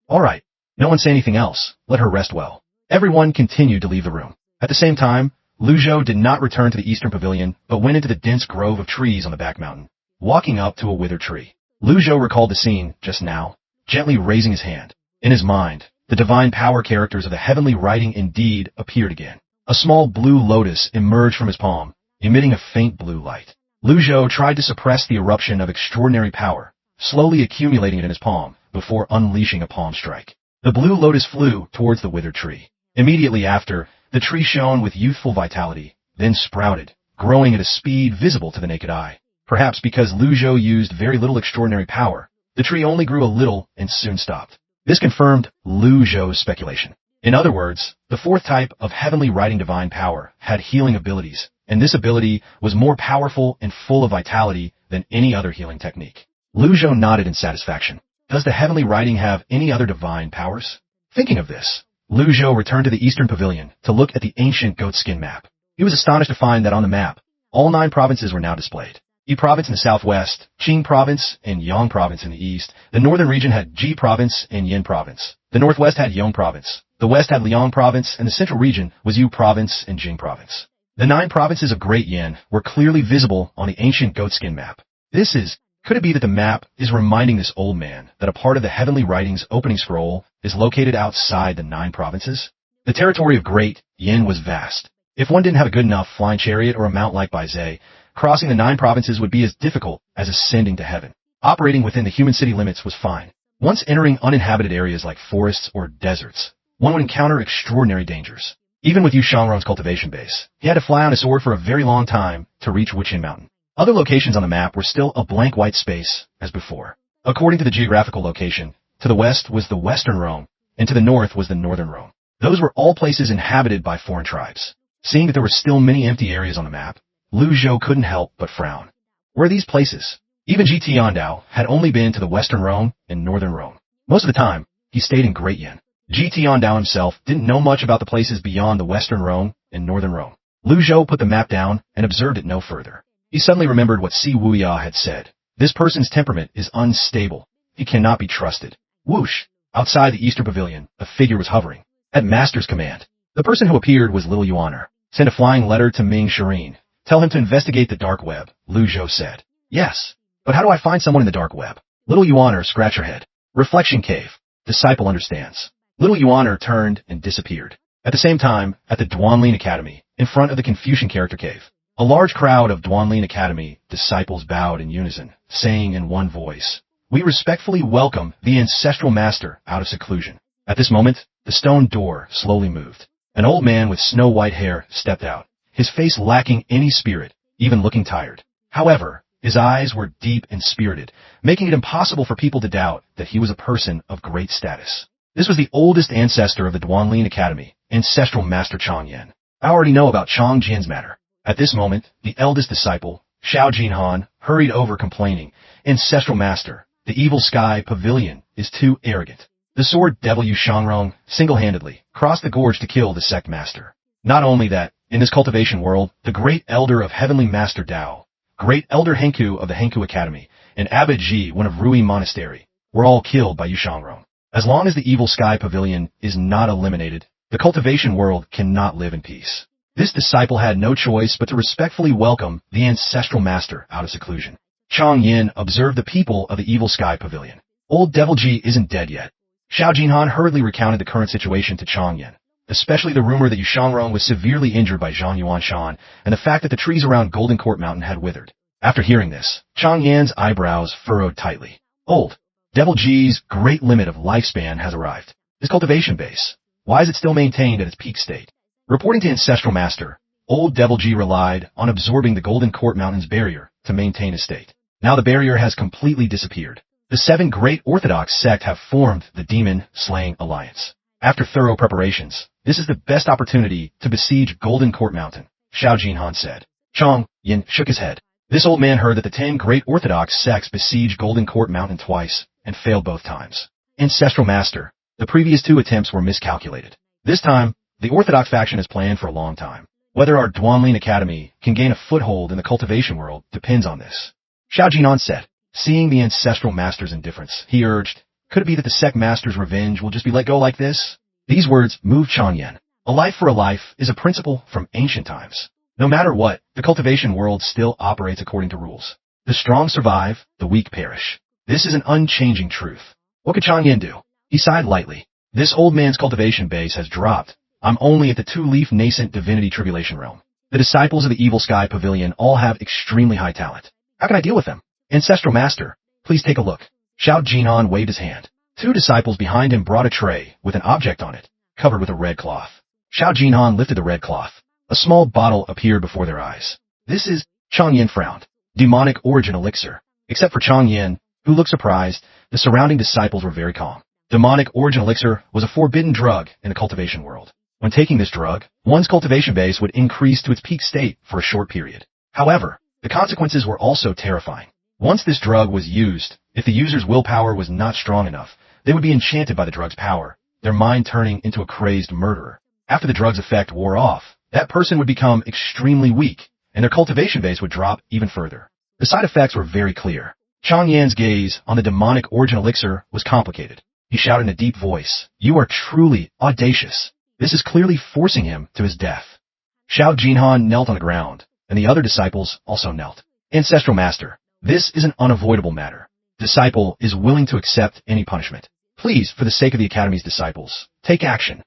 All right. No one say anything else. Let her rest well. Everyone continued to leave the room. At the same time, Lu Zhou did not return to the eastern pavilion, but went into the dense grove of trees on the back mountain. Walking up to a withered tree, Lu Zhou recalled the scene just now, gently raising his hand. In his mind, the divine power characters of the heavenly writing indeed appeared again. A small blue lotus emerged from his palm, emitting a faint blue light. Lu Zhou tried to suppress the eruption of extraordinary power, slowly accumulating it in his palm, before unleashing a palm strike. The blue lotus flew towards the withered tree. Immediately after, the tree shone with youthful vitality, then sprouted, growing at a speed visible to the naked eye. Perhaps because Lu Zhou used very little extraordinary power, the tree only grew a little and soon stopped. This confirmed Lu Zhou's speculation. In other words, the fourth type of heavenly writing divine power had healing abilities, and this ability was more powerful and full of vitality than any other healing technique. Lu Zhou nodded in satisfaction. Does the heavenly writing have any other divine powers? Thinking of this, Lu Zhou returned to the eastern pavilion to look at the ancient goatskin map. He was astonished to find that on the map, all 9 provinces were now displayed. Yi province in the southwest, Qing province and Yang province in the east. The northern region had Ji province and Yin province. The northwest had Yong province. The west had Liang province, and the central region was Yu province and Jing province. The 9 provinces of Great Yin were clearly visible on the ancient goatskin map. Could it be that the map is reminding this old man that a part of the heavenly writing's opening scroll is located outside the 9 provinces? The territory of Great Yin was vast. If one didn't have a good enough flying chariot or a mount like Baizhe, crossing the 9 provinces would be as difficult as ascending to heaven. Operating within the human city limits was fine. Once entering uninhabited areas like forests or deserts, one would encounter extraordinary dangers. Even with Yu Shangrong's cultivation base, he had to fly on a sword for a very long time to reach Wuqian Mountain. Other locations on the map were still a blank white space, as before. According to the geographical location, to the west was the Western Rome, and to the north was the Northern Rome. Those were all places inhabited by foreign tribes. Seeing that there were still many empty areas on the map, Lu Zhou couldn't help but frown. Where are these places? Even Ji Tiandao had only been to the Western Rome and Northern Rome. Most of the time, he stayed in Great Yin. Ji Tiandao himself didn't know much about the places beyond the Western Rome and Northern Rome. Lu Zhou put the map down and observed it no further. He suddenly remembered what Si Wuya had said. This person's temperament is unstable. He cannot be trusted. Whoosh! Outside the Eastern Pavilion, a figure was hovering. At Master's command, the person who appeared was Little Yuaner. Send a flying letter to Ming Shireen. Tell him to investigate the dark web, Lu Zhou said. Yes. But how do I find someone in the dark web? Little Yuaner scratched her head. Reflection cave. Disciple understands. Little Yuaner turned and disappeared. At the same time, at the Duanlin Academy, in front of the Confucian character cave, a large crowd of Duanlin Academy disciples bowed in unison, saying in one voice, "We respectfully welcome the ancestral master out of seclusion." At this moment, the stone door slowly moved. An old man with snow-white hair stepped out, his face lacking any spirit, even looking tired. However, his eyes were deep and spirited, making it impossible for people to doubt that he was a person of great status. This was the oldest ancestor of the Duanlin Academy, ancestral master Chang Yen. I already know about Chang Jian's matter. At this moment, the eldest disciple, Xiao Jinhan, hurried over complaining, "Ancestral master, the evil sky pavilion is too arrogant." The sword devil Yu Shangrong single-handedly crossed the gorge to kill the sect master. Not only that, in this cultivation world, the great elder of heavenly master Dao, great elder Henku of the Henku Academy, and Abbot Ji, one of Rui Monastery, were all killed by Yu Shangrong. As long as the evil sky pavilion is not eliminated, the cultivation world cannot live in peace. This disciple had no choice but to respectfully welcome the ancestral master out of seclusion. Chang Yin observed the people of the evil sky pavilion. Old Devil Ji isn't dead yet. Xiao Jinhan hurriedly recounted the current situation to Chang Yin, especially the rumor that Yu Shangrong was severely injured by Zhang Yuanshan and the fact that the trees around Golden Court Mountain had withered. After hearing this, Chang Yan's eyebrows furrowed tightly. Old Devil Ji's great limit of lifespan has arrived. His cultivation base, why is it still maintained at its peak state? Reporting to Ancestral Master, Old Devil Ji relied on absorbing the Golden Court Mountain's barrier to maintain his state. Now the barrier has completely disappeared. The 7 great Orthodox sect have formed the Demon-Slaying Alliance. After thorough preparations, this is the best opportunity to besiege Golden Court Mountain, Xiao Jinhan said. Chang Yin shook his head. This old man heard that the 10 great Orthodox sects besieged Golden Court Mountain twice and failed both times. Ancestral Master, the previous 2 attempts were miscalculated. This time, the Orthodox faction has planned for a long time. Whether our Duanlin Academy can gain a foothold in the cultivation world depends on this. Xiao Jinan said. Seeing the Ancestral Master's indifference, he urged, Could it be that the sect master's revenge will just be let go like this? These words moved Chang Yen. A life for a life is a principle from ancient times. No matter what, the cultivation world still operates according to rules. The strong survive, the weak perish. This is an unchanging truth. What could Chang Yen do? He sighed lightly. This old man's cultivation base has dropped. I'm only at the two-leaf nascent divinity tribulation realm. The disciples of the Evil Sky Pavilion all have extremely high talent. How can I deal with them? Ancestral Master, please take a look. Xiao Jinhan waved his hand. Two disciples behind him brought a tray with an object on it, covered with a red cloth. Xiao Jinhan lifted the red cloth. A small bottle appeared before their eyes. This is, Chang Yen frowned, demonic origin elixir. Except for Chang Yen, who looked surprised, the surrounding disciples were very calm. Demonic origin elixir was a forbidden drug in the cultivation world. When taking this drug, one's cultivation base would increase to its peak state for a short period. However, the consequences were also terrifying. Once this drug was used, if the user's willpower was not strong enough, they would be enchanted by the drug's power, their mind turning into a crazed murderer. After the drug's effect wore off, that person would become extremely weak, and their cultivation base would drop even further. The side effects were very clear. Chang Yan's gaze on the demonic origin elixir was complicated. He shouted in a deep voice, "You are truly audacious. This is clearly forcing him to his death." Xiao Jinhan knelt on the ground, and the other disciples also knelt. Ancestral Master, this is an unavoidable matter. Disciple is willing to accept any punishment. Please, for the sake of the Academy's disciples, take action.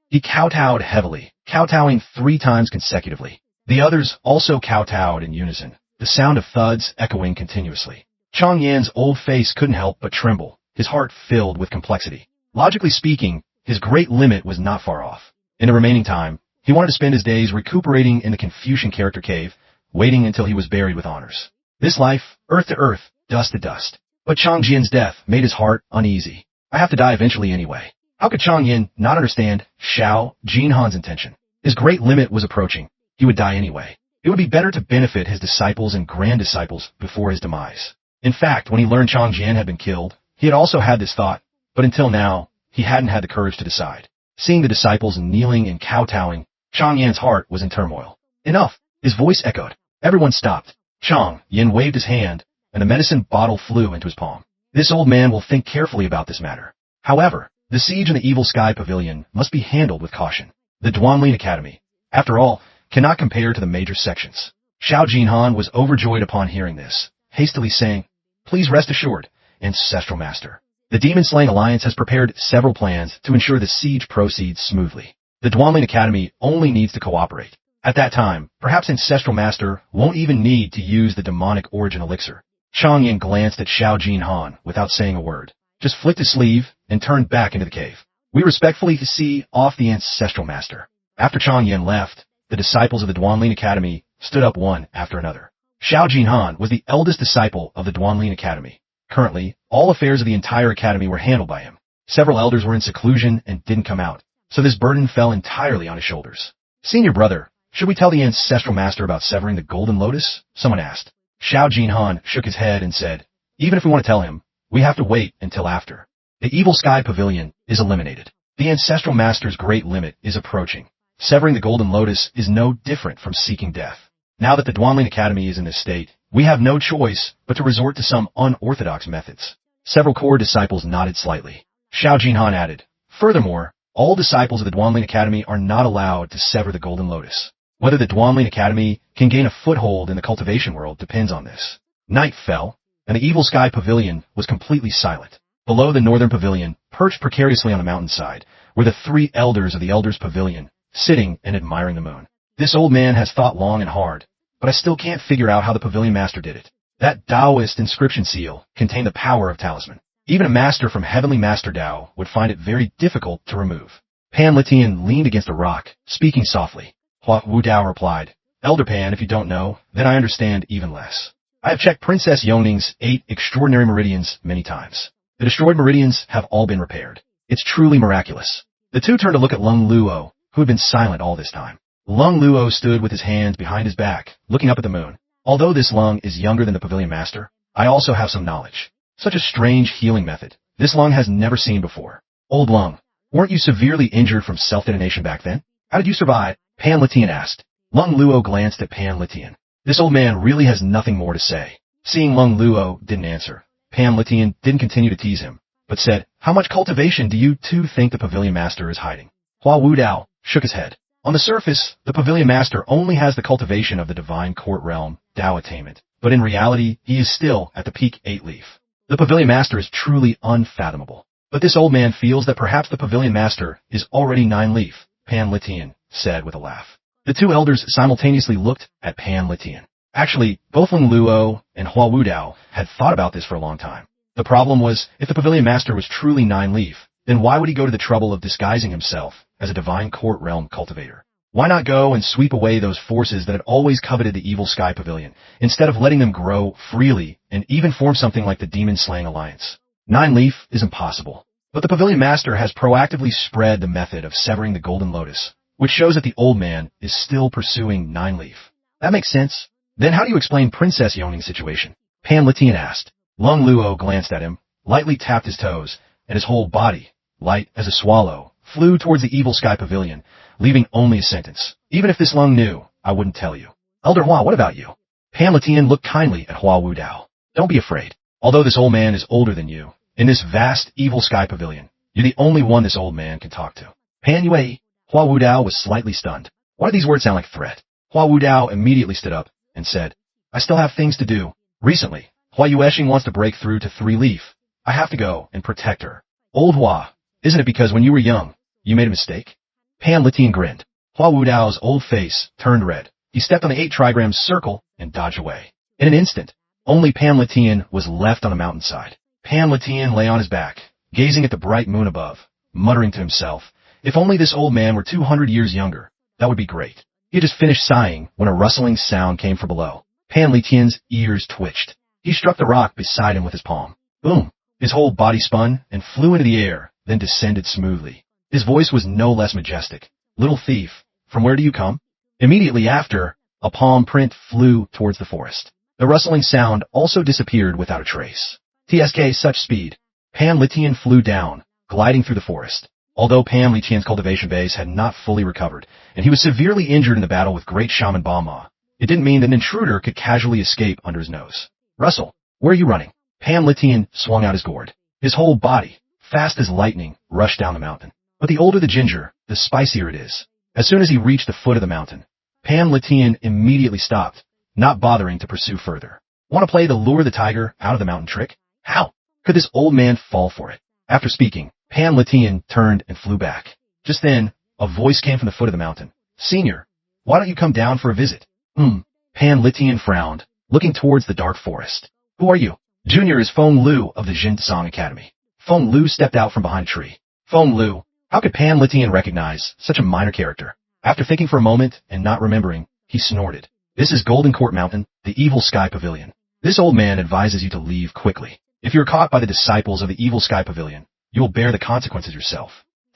He kowtowed heavily, kowtowing 3 times consecutively. The others also kowtowed in unison, the sound of thuds echoing continuously. Chang Yan's old face couldn't help but tremble, his heart filled with complexity. Logically speaking, his great limit was not far off. In the remaining time, he wanted to spend his days recuperating in the Confucian character cave, waiting until he was buried with honors. This life, earth to earth, dust to dust. But Chang Jian's death made his heart uneasy. I have to die eventually anyway. How could Chang Yin not understand Xiao Jinhan's intention? His great limit was approaching. He would die anyway. It would be better to benefit his disciples and grand disciples before his demise. In fact, when he learned Chang Jian had been killed, he had also had this thought, but until now, he hadn't had the courage to decide. Seeing the disciples kneeling and kowtowing, Chang Yan's heart was in turmoil. Enough! His voice echoed. Everyone stopped. Chang Yin waved his hand, and the medicine bottle flew into his palm. This old man will think carefully about this matter. However, the siege in the Evil Sky Pavilion must be handled with caution. The Duanlin Academy, after all, cannot compare to the major sections. Xiao Jinhan was overjoyed upon hearing this, hastily saying, "Please rest assured, Ancestral Master. The Demon-Slaying Alliance has prepared several plans to ensure the siege proceeds smoothly. The Duanlin Academy only needs to cooperate. At that time, perhaps Ancestral Master won't even need to use the demonic origin elixir." Chang Yin glanced at Xiao Jinhan without saying a word, just flicked his sleeve and turned back into the cave. "We respectfully see off the Ancestral Master." After Chang Yin left, the disciples of the Duanlin Academy stood up one after another. Xiao Jinhan was the eldest disciple of the Duanlin Academy. Currently, all affairs of the entire academy were handled by him. Several elders were in seclusion and didn't come out, so this burden fell entirely on his shoulders. "Senior brother, should we tell the Ancestral Master about severing the Golden Lotus?" someone asked. Xiao Jinhan shook his head and said, "Even if we want to tell him, we have to wait until after. The Evil Sky Pavilion is eliminated. The Ancestral Master's great limit is approaching. Severing the Golden Lotus is no different from seeking death. Now that the Duanlin Academy is in this state, we have no choice but to resort to some unorthodox methods." Several core disciples nodded slightly. Xiao Jinhan added, "Furthermore, all disciples of the Duanlin Academy are not allowed to sever the Golden Lotus. Whether the Duanlin Academy can gain a foothold in the cultivation world depends on this." Night fell, and the Evil Sky Pavilion was completely silent. Below the northern pavilion, perched precariously on the mountainside, were the 3 elders of the Elders' Pavilion, sitting and admiring the moon. "This old man has thought long and hard, but I still can't figure out how the Pavilion Master did it. That Taoist inscription seal contained the power of talisman. Even a master from Heavenly Master Tao would find it very difficult to remove." Pan Litian leaned against a rock, speaking softly. Hua Wu Dao replied, "Elder Pan, if you don't know, then I understand even less. I have checked Princess Yoning's 8 extraordinary meridians many times. The destroyed meridians have all been repaired. It's truly miraculous." The two turned to look at Lung Luo, who had been silent all this time. Lung Luo stood with his hands behind his back, looking up at the moon. "Although this Lung is younger than the Pavilion Master, I also have some knowledge. Such a strange healing method. This Lung has never seen before. Old Lung, weren't you severely injured from self-detonation back then? How did you survive?" Pan Litian asked. Lung Luo glanced at Pan Litian. This old man really has nothing more to say. Seeing Lung Luo didn't answer, Pan Litian didn't continue to tease him, but said, How much cultivation do you two think the pavilion master is hiding? Hua Wudao shook his head. On the surface, the pavilion master only has the cultivation of the divine court realm, Dao attainment, but in reality, he is still at the peak 8 leaf. The pavilion master is truly unfathomable. But this old man feels that perhaps the pavilion master is already 9 leaf, Pan Litian said with a laugh. The two elders simultaneously looked at Pan Litian. Actually, both Ling Luo and Hua Wudao had thought about this for a long time. The problem was, if the pavilion master was truly 9 leaf, then why would he go to the trouble of disguising himself as a divine court realm cultivator? Why not go and sweep away those forces that had always coveted the evil sky pavilion, instead of letting them grow freely and even form something like the demon-slaying alliance? 9 leaf is impossible. But the pavilion master has proactively spread the method of severing the golden lotus, which shows that the old man is still pursuing 9 leaf. That makes sense. Then how do you explain Princess Yoning's situation? Pan Litian asked. Lung Luo glanced at him, lightly tapped his toes, and his whole body, light as a swallow, flew towards the evil sky pavilion, leaving only a sentence. Even if this Lung knew, I wouldn't tell you. Elder Hua, what about you? Pan Litian looked kindly at Hua Wudao. Don't be afraid. Although this old man is older than you, in this vast evil sky pavilion, you're the only one this old man can talk to. Pan Yue, Hua Wudao was slightly stunned. Why do these words sound like threat? Hua Wudao immediately stood up and said, I still have things to do. Recently, Hua Yuexing wants to break through to 3 leaf. I have to go and protect her. Old Hua, isn't it because when you were young, you made a mistake? Pan Litian grinned. Hua Wudao's old face turned red. He stepped on the 8 trigrams circle and dodged away. In an instant, only Pan Litian was left on the mountainside. Pan Litian lay on his back, gazing at the bright moon above, muttering to himself, if only this old man were 200 years younger, that would be great. He had just finished sighing when a rustling sound came from below. Pan Litian's ears twitched. He struck the rock beside him with his palm. Boom! His whole body spun and flew into the air, then descended smoothly. His voice was no less majestic. Little thief, from where do you come? Immediately after, a palm print flew towards the forest. The rustling sound also disappeared without a trace. TSK such speed. Pan Litian flew down, gliding through the forest. Although Pan Litian's cultivation base had not fully recovered, and he was severely injured in the battle with Great Shaman Bama, it didn't mean that an intruder could casually escape under his nose. Russell, where are you running? Pan Litian swung out his gourd. His whole body, fast as lightning, rushed down the mountain. But the older the ginger, the spicier it is. As soon as he reached the foot of the mountain, Pan Litian immediately stopped, not bothering to pursue further. Want to play the lure the tiger out of the mountain trick? How could this old man fall for it? After speaking, Pan Litian turned and flew back. Just then, a voice came from the foot of the mountain. Senior, why don't you come down for a visit? Pan Litian frowned, looking towards the dark forest. Who are you? Junior is Feng Lu of the Jinsong Academy. Feng Lu stepped out from behind a tree. Feng Lu, how could Pan Litian recognize such a minor character? After thinking for a moment and not remembering, he snorted. This is Golden Court Mountain, the Evil Sky Pavilion. This old man advises you to leave quickly. If you're caught by the disciples of the Evil Sky Pavilion, you will bear the consequences yourself.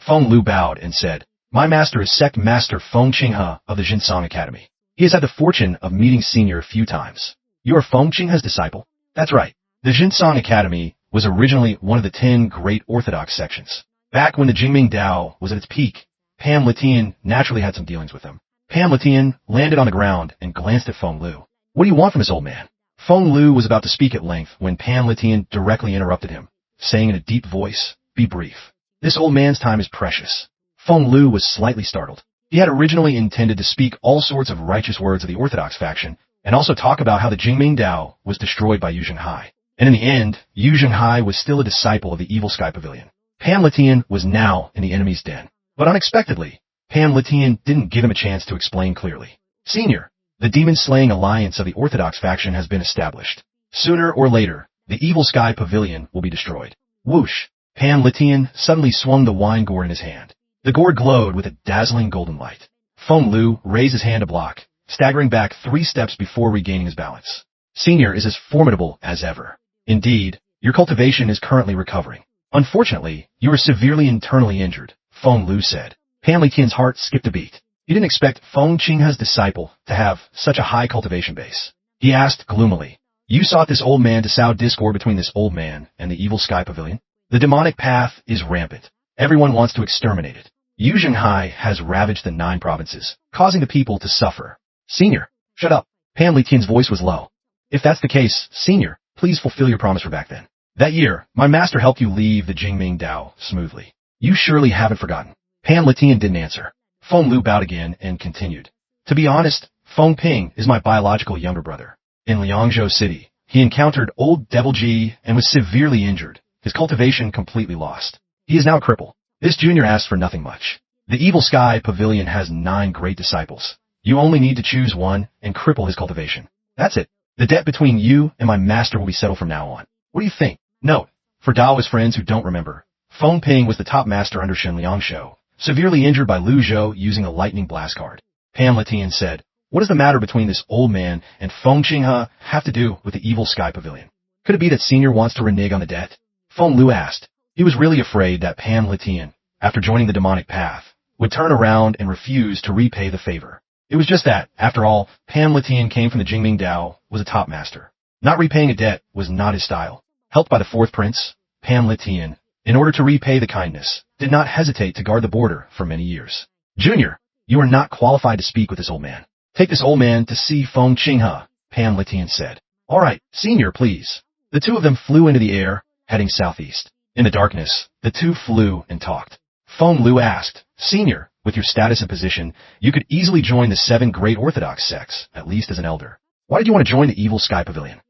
Feng Lu bowed and said, My master is Sect Master Feng Qinghe of the Jinsong Academy. He has had the fortune of meeting Senior a few times. You are Feng Qinghe's disciple? That's right. The Jinsong Academy was originally one of the 10 great orthodox sections. Back when the Jingming Dao was at its peak, Pan Litian naturally had some dealings with them. Pan Litian landed on the ground and glanced at Feng Lu. What do you want from this old man? Feng Lu was about to speak at length when Pan Litian directly interrupted him, saying in a deep voice, Be brief. This old man's time is precious. Feng Lu was slightly startled. He had originally intended to speak all sorts of righteous words of the orthodox faction, and also talk about how the Jingming Dao was destroyed by Yu Zhenghai. And in the end, Yu Zhenghai was still a disciple of the Evil Sky Pavilion. Pan Litian was now in the enemy's den. But unexpectedly, Pan Litian didn't give him a chance to explain clearly. Senior, the demon-slaying alliance of the orthodox faction has been established. Sooner or later, the Evil Sky Pavilion will be destroyed. Whoosh! Pan Litian suddenly swung the wine gourd in his hand. The gourd glowed with a dazzling golden light. Feng Lu raised his hand to block, staggering back 3 steps before regaining his balance. Senior is as formidable as ever. Indeed, your cultivation is currently recovering. Unfortunately, you are severely internally injured, Feng Lu said. Pan Litian's heart skipped a beat. He didn't expect Feng Qinghe's disciple to have such a high cultivation base. He asked gloomily, You sought this old man to sow discord between this old man and the Evil Sky Pavilion? The demonic path is rampant. Everyone wants to exterminate it. Yu Zhenghai has ravaged the 9 provinces, causing the people to suffer. Senior, shut up. Pan Litian's voice was low. If that's the case, Senior, please fulfill your promise for back then. That year, my master helped you leave the Jingming Dao smoothly. You surely haven't forgotten. Pan Litian didn't answer. Feng Lu bowed again and continued. To be honest, Feng Ping is my biological younger brother. In Liangzhou City, he encountered old Devil Ji and was severely injured, his cultivation completely lost. He is now a cripple. This junior asked for nothing much. The Evil Sky Pavilion has 9 great disciples. You only need to choose one and cripple his cultivation. That's it. The debt between you and my master will be settled from now on. What do you think? Note, for Daoist friends who don't remember, Feng Ping was the top master under Shen Liangshou, severely injured by Lu Zhou using a lightning blast card. Pan Litian said, what does the matter between this old man and Feng Qinghe have to do with the Evil Sky Pavilion? Could it be that Senior wants to renege on the debt? Feng Lu asked. He was really afraid that Pan Litian, after joining the demonic path, would turn around and refuse to repay the favor. It was just that, after all, Pan Litian came from the Jingming Dao, was a top master. Not repaying a debt was not his style. Helped by the fourth prince, Pan Litian, in order to repay the kindness, did not hesitate to guard the border for many years. Junior, you are not qualified to speak with this old man. Take this old man to see Feng Qinghe, Pan Litian said. All right, Senior, please. The two of them flew into the air, heading southeast. In the darkness, the two flew and talked. Feng Lu asked, Senior, with your status and position, you could easily join the 7 great Orthodox sects, at least as an elder. Why did you want to join the Evil Sky Pavilion?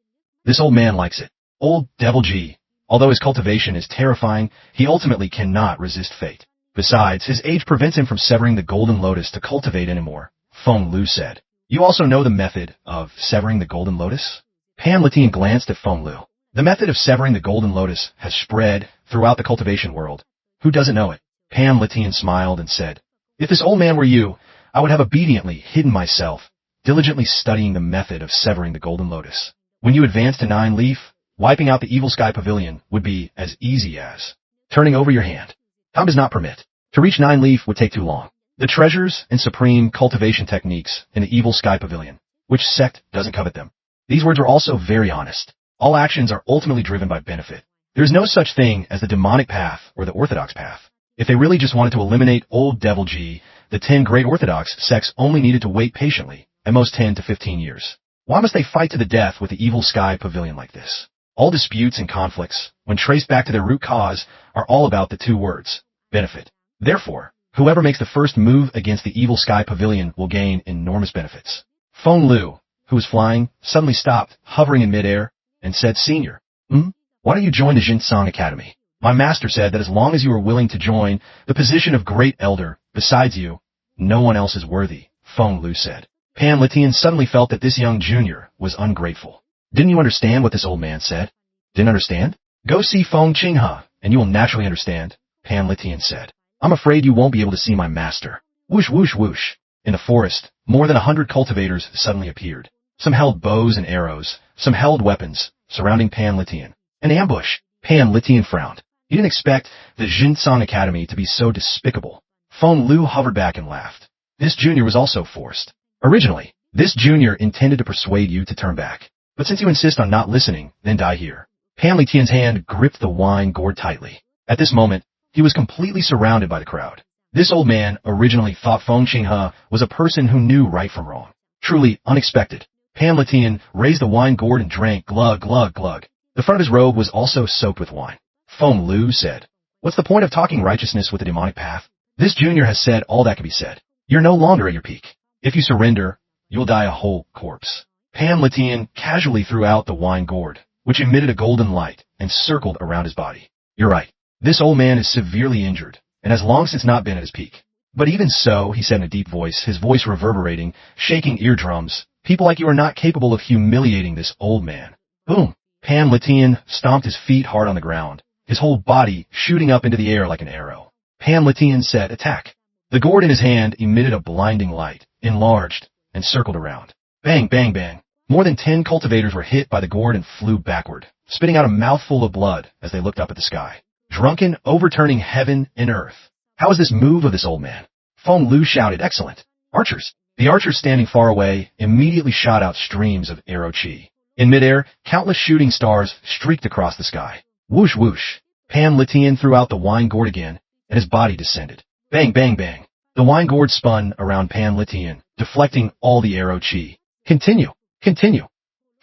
This old man likes it. Old Devil Ji. Although his cultivation is terrifying, he ultimately cannot resist fate. Besides, his age prevents him from severing the Golden Lotus to cultivate anymore, Feng Lu said. You also know the method of severing the Golden Lotus? Pan Litian glanced at Feng Lu. The method of severing the Golden Lotus has spread throughout the cultivation world. Who doesn't know it? Pan Litian smiled and said, if this old man were you, I would have obediently hidden myself, diligently studying the method of severing the Golden Lotus. When you advance to 9 Leaf, wiping out the Evil Sky Pavilion would be as easy as turning over your hand. Time does not permit. To reach 9 Leaf would take too long. The treasures and supreme cultivation techniques in the Evil Sky Pavilion. Which sect doesn't covet them? These words are also very honest. All actions are ultimately driven by benefit. There is no such thing as the demonic path or the orthodox path. If they really just wanted to eliminate old Devil Ji, the 10 great orthodox sects only needed to wait patiently, at most 10 to 15 years. Why must they fight to the death with the Evil Sky Pavilion like this? All disputes and conflicts, when traced back to their root cause, are all about the 2 words, benefit. Therefore, whoever makes the first move against the Evil Sky Pavilion will gain enormous benefits. Feng Lu, who was flying, suddenly stopped, hovering in midair, and said, Senior, why don't you join the Jinsang Academy? My master said that as long as you are willing to join the position of great elder, besides you, no one else is worthy, Feng Lu said. Pan Litian suddenly felt that this young junior was ungrateful. Didn't you understand what this old man said? Didn't understand? Go see Feng Qinghe, and you will naturally understand, Pan Litian said. I'm afraid you won't be able to see my master. Whoosh, whoosh, whoosh. In the forest, more than 100 cultivators suddenly appeared. Some held bows and arrows, some held weapons, surrounding Pan Litian. An ambush. Pan Litian frowned. He didn't expect the Jinsang Academy to be so despicable. Feng Lu hovered back and laughed. This junior was also forced. Originally, this junior intended to persuade you to turn back. But since you insist on not listening, then die here. Pan Litian's hand gripped the wine gourd tightly. At this moment, he was completely surrounded by the crowd. This old man originally thought Feng Qinghe was a person who knew right from wrong. Truly unexpected. Pan Litian raised the wine gourd and drank glug, glug, glug. The front of his robe was also soaked with wine. Feng Lu said, what's the point of talking righteousness with the demonic path? This junior has said all that can be said. You're no longer at your peak. If you surrender, you'll die a whole corpse. Pan Litian casually threw out the wine gourd, which emitted a golden light and circled around his body. You're right. This old man is severely injured, and has long since not been at his peak. But even so, he said in a deep voice, his voice reverberating, shaking eardrums, people like you are not capable of humiliating this old man. Boom! Pan Litian stomped his feet hard on the ground, his whole body shooting up into the air like an arrow. Pan Litian said, attack. The gourd in his hand emitted a blinding light, enlarged, and circled around. Bang, bang, bang. More than 10 cultivators were hit by the gourd and flew backward, spitting out a mouthful of blood as they looked up at the sky. Drunken, overturning heaven and earth. How is this move of this old man? Feng Lu shouted, excellent. Archers. The archers standing far away immediately shot out streams of arrow chi. In midair, countless shooting stars streaked across the sky. Whoosh, whoosh. Pan Litian threw out the wine gourd again, and his body descended. Bang, bang, bang. The wine gourd spun around Pan Litian, deflecting all the arrow chi. Continue, continue.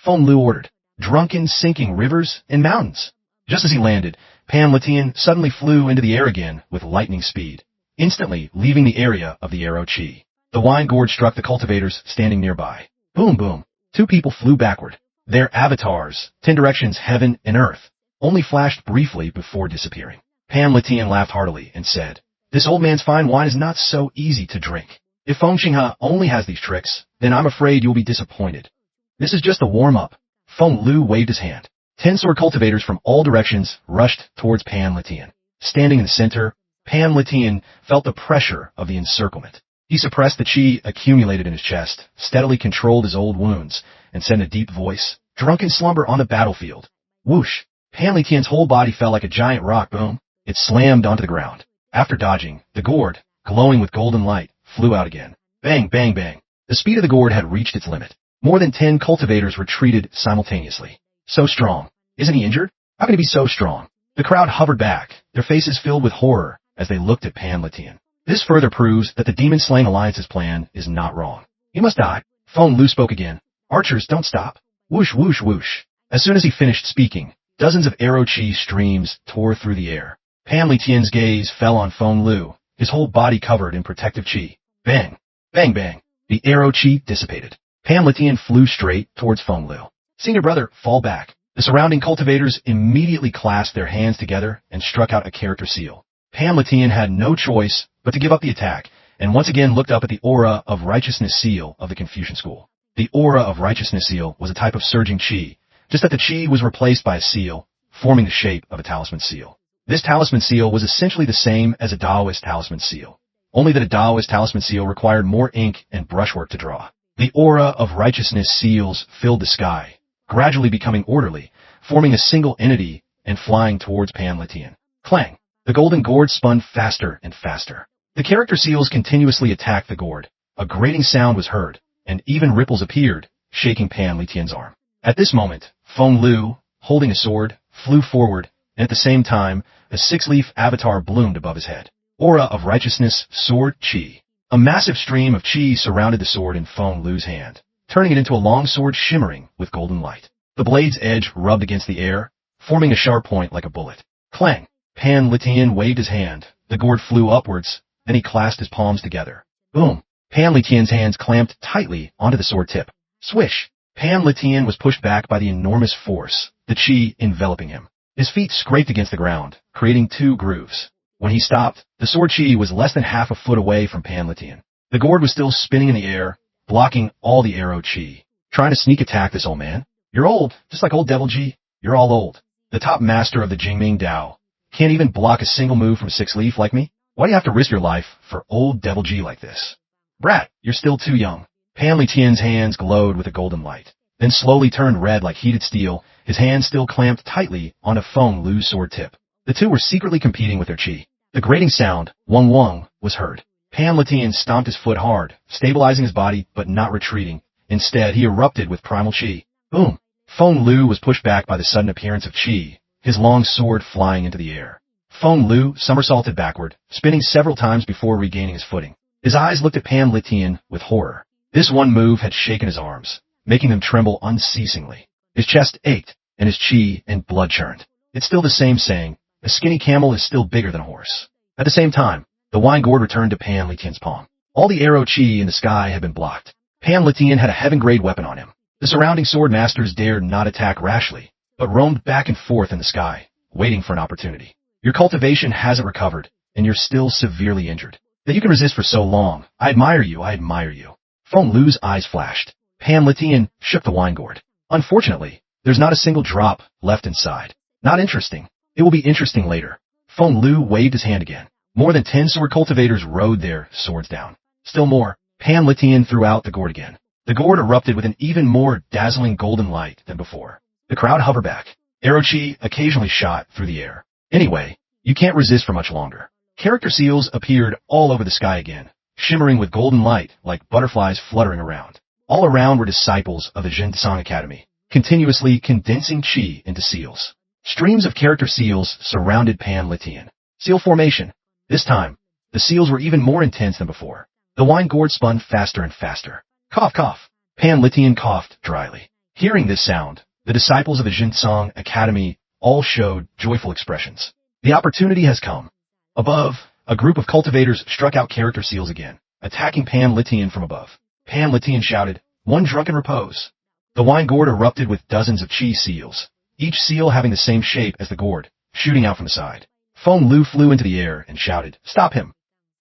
Feng Lu ordered. Drunken, sinking rivers and mountains. Just as he landed, Pan Litian suddenly flew into the air again with lightning speed, instantly leaving the area of the arrow chi. The wine gourd struck the cultivators standing nearby. Boom, boom. Two people flew backward. Their avatars, 10 directions heaven and earth, only flashed briefly before disappearing. Pan Litian laughed heartily and said, "This old man's fine wine is not so easy to drink. If Feng Xinghe only has these tricks, then I'm afraid you'll be disappointed. This is just a warm-up." Feng Lu waved his hand. 10 sword cultivators from all directions rushed towards Pan Litian. Standing in the center, Pan Litian felt the pressure of the encirclement. He suppressed the chi accumulated in his chest, steadily controlled his old wounds, and said in a deep voice, "Drunken slumber on the battlefield." Whoosh! Pan Litian's whole body fell like a giant rock. Boom! It slammed onto the ground. After dodging, the gourd, glowing with golden light, flew out again. Bang, bang, bang. The speed of the gourd had reached its limit. More than 10 cultivators retreated simultaneously. So strong. Isn't he injured? How can he be so strong? The crowd hovered back, their faces filled with horror as they looked at Pan Litian. This further proves that the Demon-Slaying Alliance's plan is not wrong. He must die. Feng Lu spoke again. "Archers, don't stop." Whoosh, whoosh, whoosh. As soon as he finished speaking, dozens of arrow chi streams tore through the air. Pan Litian's gaze fell on Feng Lu, his whole body covered in protective chi. Bang! Bang, bang. The arrow chi dissipated. Pan Litian flew straight towards Feng Lu. "Senior brother, fall back." The surrounding cultivators immediately clasped their hands together and struck out a character seal. Pan Litian had no choice but to give up the attack, and once again looked up at the aura of righteousness seal of the Confucian school. The aura of righteousness seal was a type of surging chi, just that the chi was replaced by a seal, forming the shape of a talisman seal. This talisman seal was essentially the same as a Taoist talisman seal, only that a Taoist talisman seal required more ink and brushwork to draw. The aura of righteousness seals filled the sky, gradually becoming orderly, forming a single entity and flying towards Pan Litian. Clang! The golden gourd spun faster and faster. The character seals continuously attacked the gourd. A grating sound was heard, and even ripples appeared, shaking Pan Litian's arm. At this moment, Feng Lu, holding a sword, flew forward, and at the same time, a 6-leaf avatar bloomed above his head. Aura of righteousness, sword, chi. A massive stream of chi surrounded the sword in Feng Lu's hand, turning it into a long sword shimmering with golden light. The blade's edge rubbed against the air, forming a sharp point like a bullet. Clang! Pan Litian waved his hand. The gourd flew upwards, then he clasped his palms together. Boom! Pan Litian's hands clamped tightly onto the sword tip. Swish! Pan Litian was pushed back by the enormous force, the chi enveloping him. His feet scraped against the ground, creating 2 grooves. When he stopped, the sword chi was less than half a foot away from Pan Litian. The gourd was still spinning in the air, blocking all the arrow chi. Trying to sneak attack this old man? You're old, just like old Devil G. You're all old. The top master of the Jingming Dao can't even block a single move from 6-leaf like me? Why do you have to risk your life for old Devil G like this? Brat, you're still too young. Pan Litian's hands glowed with a golden light, then slowly turned red like heated steel, his hands still clamped tightly onto Feng Lu's sword tip. The two were secretly competing with their chi. The grating sound, wung wung, was heard. Pan Litian stomped his foot hard, stabilizing his body but not retreating. Instead, he erupted with primal chi. Boom! Feng Lu was pushed back by the sudden appearance of chi, his long sword flying into the air. Feng Lu somersaulted backward, spinning several times before regaining his footing. His eyes looked at Pan Litian with horror. This one move had shaken his arms, making them tremble unceasingly. His chest ached, and his chi and blood churned. It's still the same saying, a skinny camel is still bigger than a horse. At the same time, the wine gourd returned to Pan Litian's palm. All the arrow chi in the sky had been blocked. Pan Litian had a heaven-grade weapon on him. The surrounding sword masters dared not attack rashly, but roamed back and forth in the sky, waiting for an opportunity. Your cultivation hasn't recovered, and you're still severely injured. That you can resist for so long, I admire you, I admire you. Feng Lu's eyes flashed. Pan Litian shook the wine gourd. Unfortunately, there's not a single drop left inside. Not interesting. It will be interesting later. Feng Lu waved his hand again. More than 10 sword cultivators rode their swords down. Still more, Pan Litian threw out the gourd again. The gourd erupted with an even more dazzling golden light than before. The crowd hovered back. Arrow chi occasionally shot through the air. Anyway, you can't resist for much longer. Character seals appeared all over the sky again, shimmering with golden light like butterflies fluttering around. All around were disciples of the Jinsang Academy, continuously condensing chi into seals. Streams of character seals surrounded Pan Litian. Seal formation. This time, the seals were even more intense than before. The wine gourd spun faster and faster. Cough, cough. Pan Litian coughed dryly. Hearing this sound, the disciples of the Jinsang Academy all showed joyful expressions. The opportunity has come. Above, a group of cultivators struck out character seals again, attacking Pan Litian from above. Pan Litian shouted, "One drunken repose." The wine gourd erupted with dozens of chi seals, each seal having the same shape as the gourd, shooting out from the side. Feng Lu flew into the air and shouted, "Stop him!"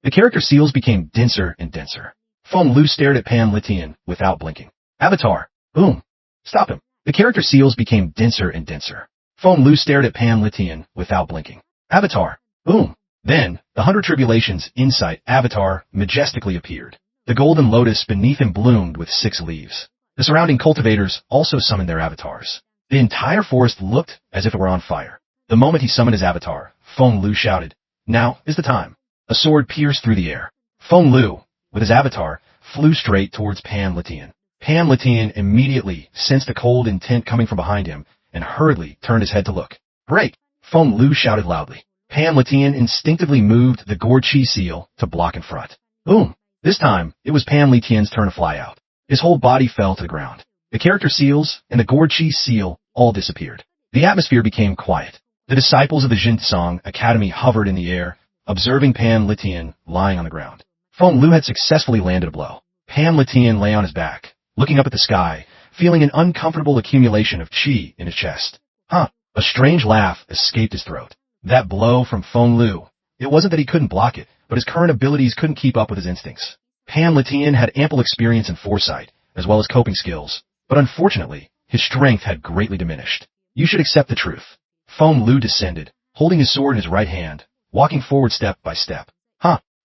The character seals became denser and denser. Feng Lu stared at Pan Litian without blinking. Avatar! Boom! Stop him! The character seals became denser and denser. Feng Lu stared at Pan Litian without blinking. Avatar! Boom! Then, the 100 Tribulations Insight Avatar majestically appeared. The golden lotus beneath him bloomed with 6 leaves. The surrounding cultivators also summoned their avatars. The entire forest looked as if it were on fire. The moment he summoned his avatar, Feng Lu shouted, "Now is the time." A sword pierced through the air. Feng Lu, with his avatar, flew straight towards Pan Litian. Pan Litian immediately sensed a cold intent coming from behind him and hurriedly turned his head to look. "Break!" Feng Lu shouted loudly. Pan Litian instinctively moved the gourd chi seal to block in front. Boom! This time, it was Pan Litian's turn to fly out. His whole body fell to the ground. The character seals and the gourd chi seal all disappeared. The atmosphere became quiet. The disciples of the Jinsong Academy hovered in the air, observing Pan Litian lying on the ground. Feng Lu had successfully landed a blow. Pan Litian lay on his back, looking up at the sky, feeling an uncomfortable accumulation of chi in his chest. A strange laugh escaped his throat. That blow from Feng Lu. It wasn't that he couldn't block it, but his current abilities couldn't keep up with his instincts. Pan Litian had ample experience and foresight, as well as coping skills, but unfortunately, his strength had greatly diminished. You should accept the truth. Feng Lu descended, holding his sword in his right hand, walking forward step by step.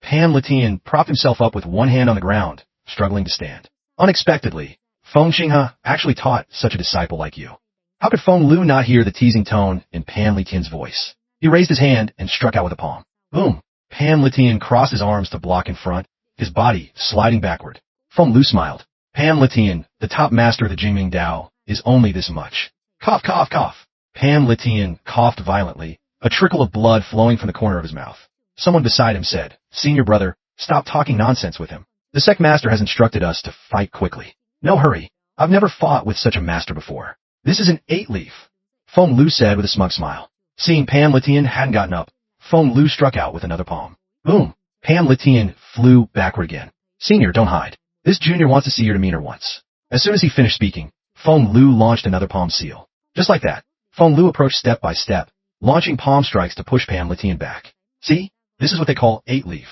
Pan Litian propped himself up with one hand on the ground, struggling to stand. Unexpectedly, Feng Xinghe actually taught such a disciple like you. How could Feng Lu not hear the teasing tone in Pan Litian's voice? He raised his hand and struck out with a palm. Boom! Pan Litian crossed his arms to block in front, his body sliding backward. Feng Lu smiled. Pan Litian, the top master of the Jingming Dao, is only this much. Cough, cough, cough. Pan Litian coughed violently, a trickle of blood flowing from the corner of his mouth. Someone beside him said, "Senior brother, stop talking nonsense with him. The sect master has instructed us to fight quickly. No hurry. I've never fought with such a master before. This is an 8-leaf. Feng Lu said with a smug smile. Seeing Pan Litian hadn't gotten up, Feng Lu struck out with another palm. Boom! Pan Litian flew backward again. Senior, don't hide. This junior wants to see your demeanor once. As soon as he finished speaking, Feng Lu launched another palm seal. Just like that, Feng Lu approached step by step, launching palm strikes to push Pan Litian back. See? This is what they call 8-leaf.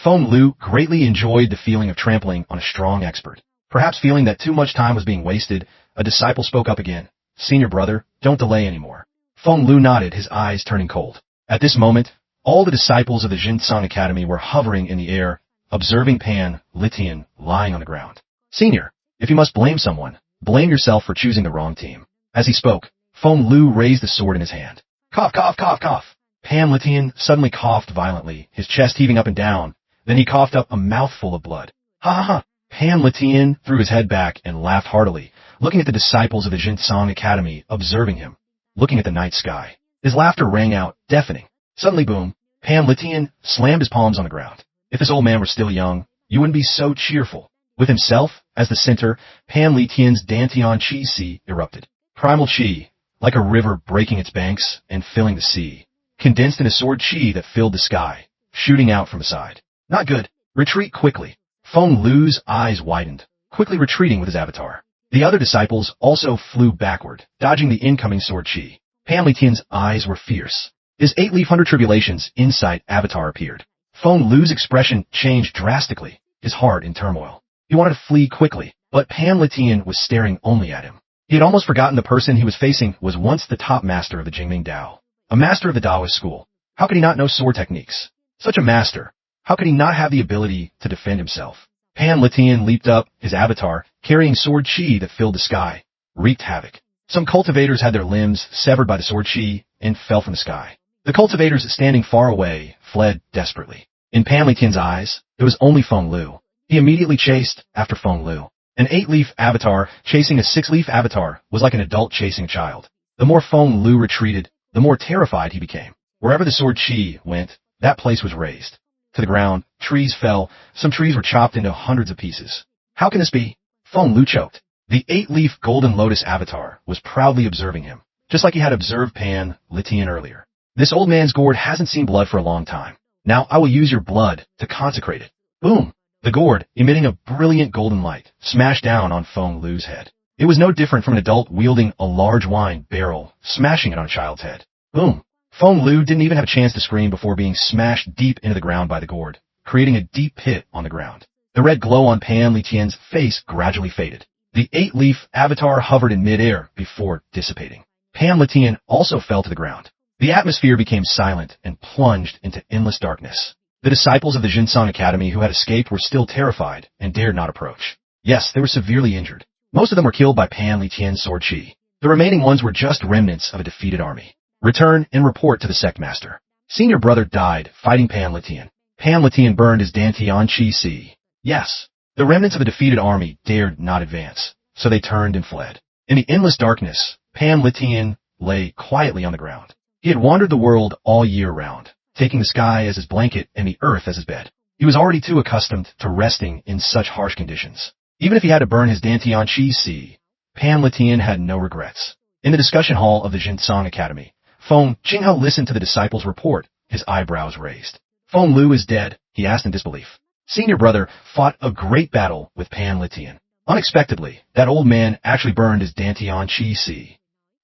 Feng Lu greatly enjoyed the feeling of trampling on a strong expert. Perhaps feeling that too much time was being wasted, a disciple spoke up again. Senior brother, don't delay anymore. Feng Lu nodded, his eyes turning cold. At this moment, all the disciples of the Jinsong Academy were hovering in the air, observing Pan Litian lying on the ground. Senior, if you must blame someone, blame yourself for choosing the wrong team. As he spoke, Feng Lu raised the sword in his hand. Cough, cough, cough, cough. Pan Litian suddenly coughed violently, his chest heaving up and down. Then he coughed up a mouthful of blood. Ha ha ha! Pan Litian threw his head back and laughed heartily, looking at the disciples of the Jinsong Academy, observing him, looking at the night sky. His laughter rang out, deafening. Suddenly, boom, Pan Litian slammed his palms on the ground. If this old man were still young, you wouldn't be so cheerful. With himself as the center, Pan Litian's Dantian Chi Sea erupted. Primal Chi, like a river breaking its banks and filling the sea, condensed in a sword Chi that filled the sky, shooting out from the side. Not good. Retreat quickly. Feng Lu's eyes widened, quickly retreating with his avatar. The other disciples also flew backward, dodging the incoming sword Chi. Pan Litian's eyes were fierce. His 8-leaf 100 Tribulations Insight avatar appeared. Feng Lu's expression changed drastically, his heart in turmoil. He wanted to flee quickly, but Pan Litian was staring only at him. He had almost forgotten the person he was facing was once the top master of the Jingming Dao, a master of the Taoist school. How could he not know sword techniques? Such a master. How could he not have the ability to defend himself? Pan Litian leaped up, his avatar, carrying sword Chi that filled the sky, wreaked havoc. Some cultivators had their limbs severed by the sword Chi and fell from the sky. The cultivators standing far away fled desperately. In Pan Litian's eyes, there was only Feng Lu. He immediately chased after Feng Lu. An 8-leaf avatar chasing a 6-leaf avatar was like an adult chasing a child. The more Feng Lu retreated, the more terrified he became. Wherever the sword Chi went, that place was razed. To the ground, trees fell, some trees were chopped into hundreds of pieces. How can this be? Feng Lu choked. The 8-leaf golden lotus avatar was proudly observing him. just like he had observed Pan Litian earlier. This old man's gourd hasn't seen blood for a long time. Now I will use your blood to consecrate it. Boom! The gourd, emitting a brilliant golden light, smashed down on Feng Lu's head. It was no different from an adult wielding a large wine barrel, smashing it on a child's head. Boom! Feng Lu didn't even have a chance to scream before being smashed deep into the ground by the gourd, creating a deep pit on the ground. The red glow on Pan Litian's face gradually faded. The 8-leaf avatar hovered in midair before dissipating. Pan Litian also fell to the ground. The atmosphere became silent and plunged into endless darkness. The disciples of the Jinsong Academy who had escaped were still terrified and dared not approach. Yes, they were severely injured. Most of them were killed by Pan Litian's sword chi. The remaining ones were just remnants of a defeated army. Return and report to the sect master. Senior brother died fighting Pan Litian. Pan Litian burned his Dantian Chi Si. Yes, the remnants of a defeated army dared not advance, so they turned and fled. In the endless darkness, Pan Litian lay quietly on the ground. He had wandered the world all year round, taking the sky as his blanket and the earth as his bed. He was already too accustomed to resting in such harsh conditions. Even if he had to burn his Dantian Chi Si, Pan Litian had no regrets. In the discussion hall of the Jinsong Academy, Feng Qinghao listened to the disciples' report, his eyebrows raised. Feng Lu is dead, he asked in disbelief. Senior brother fought a great battle with Pan Litian. Unexpectedly, that old man actually burned his Dantian Chi Si.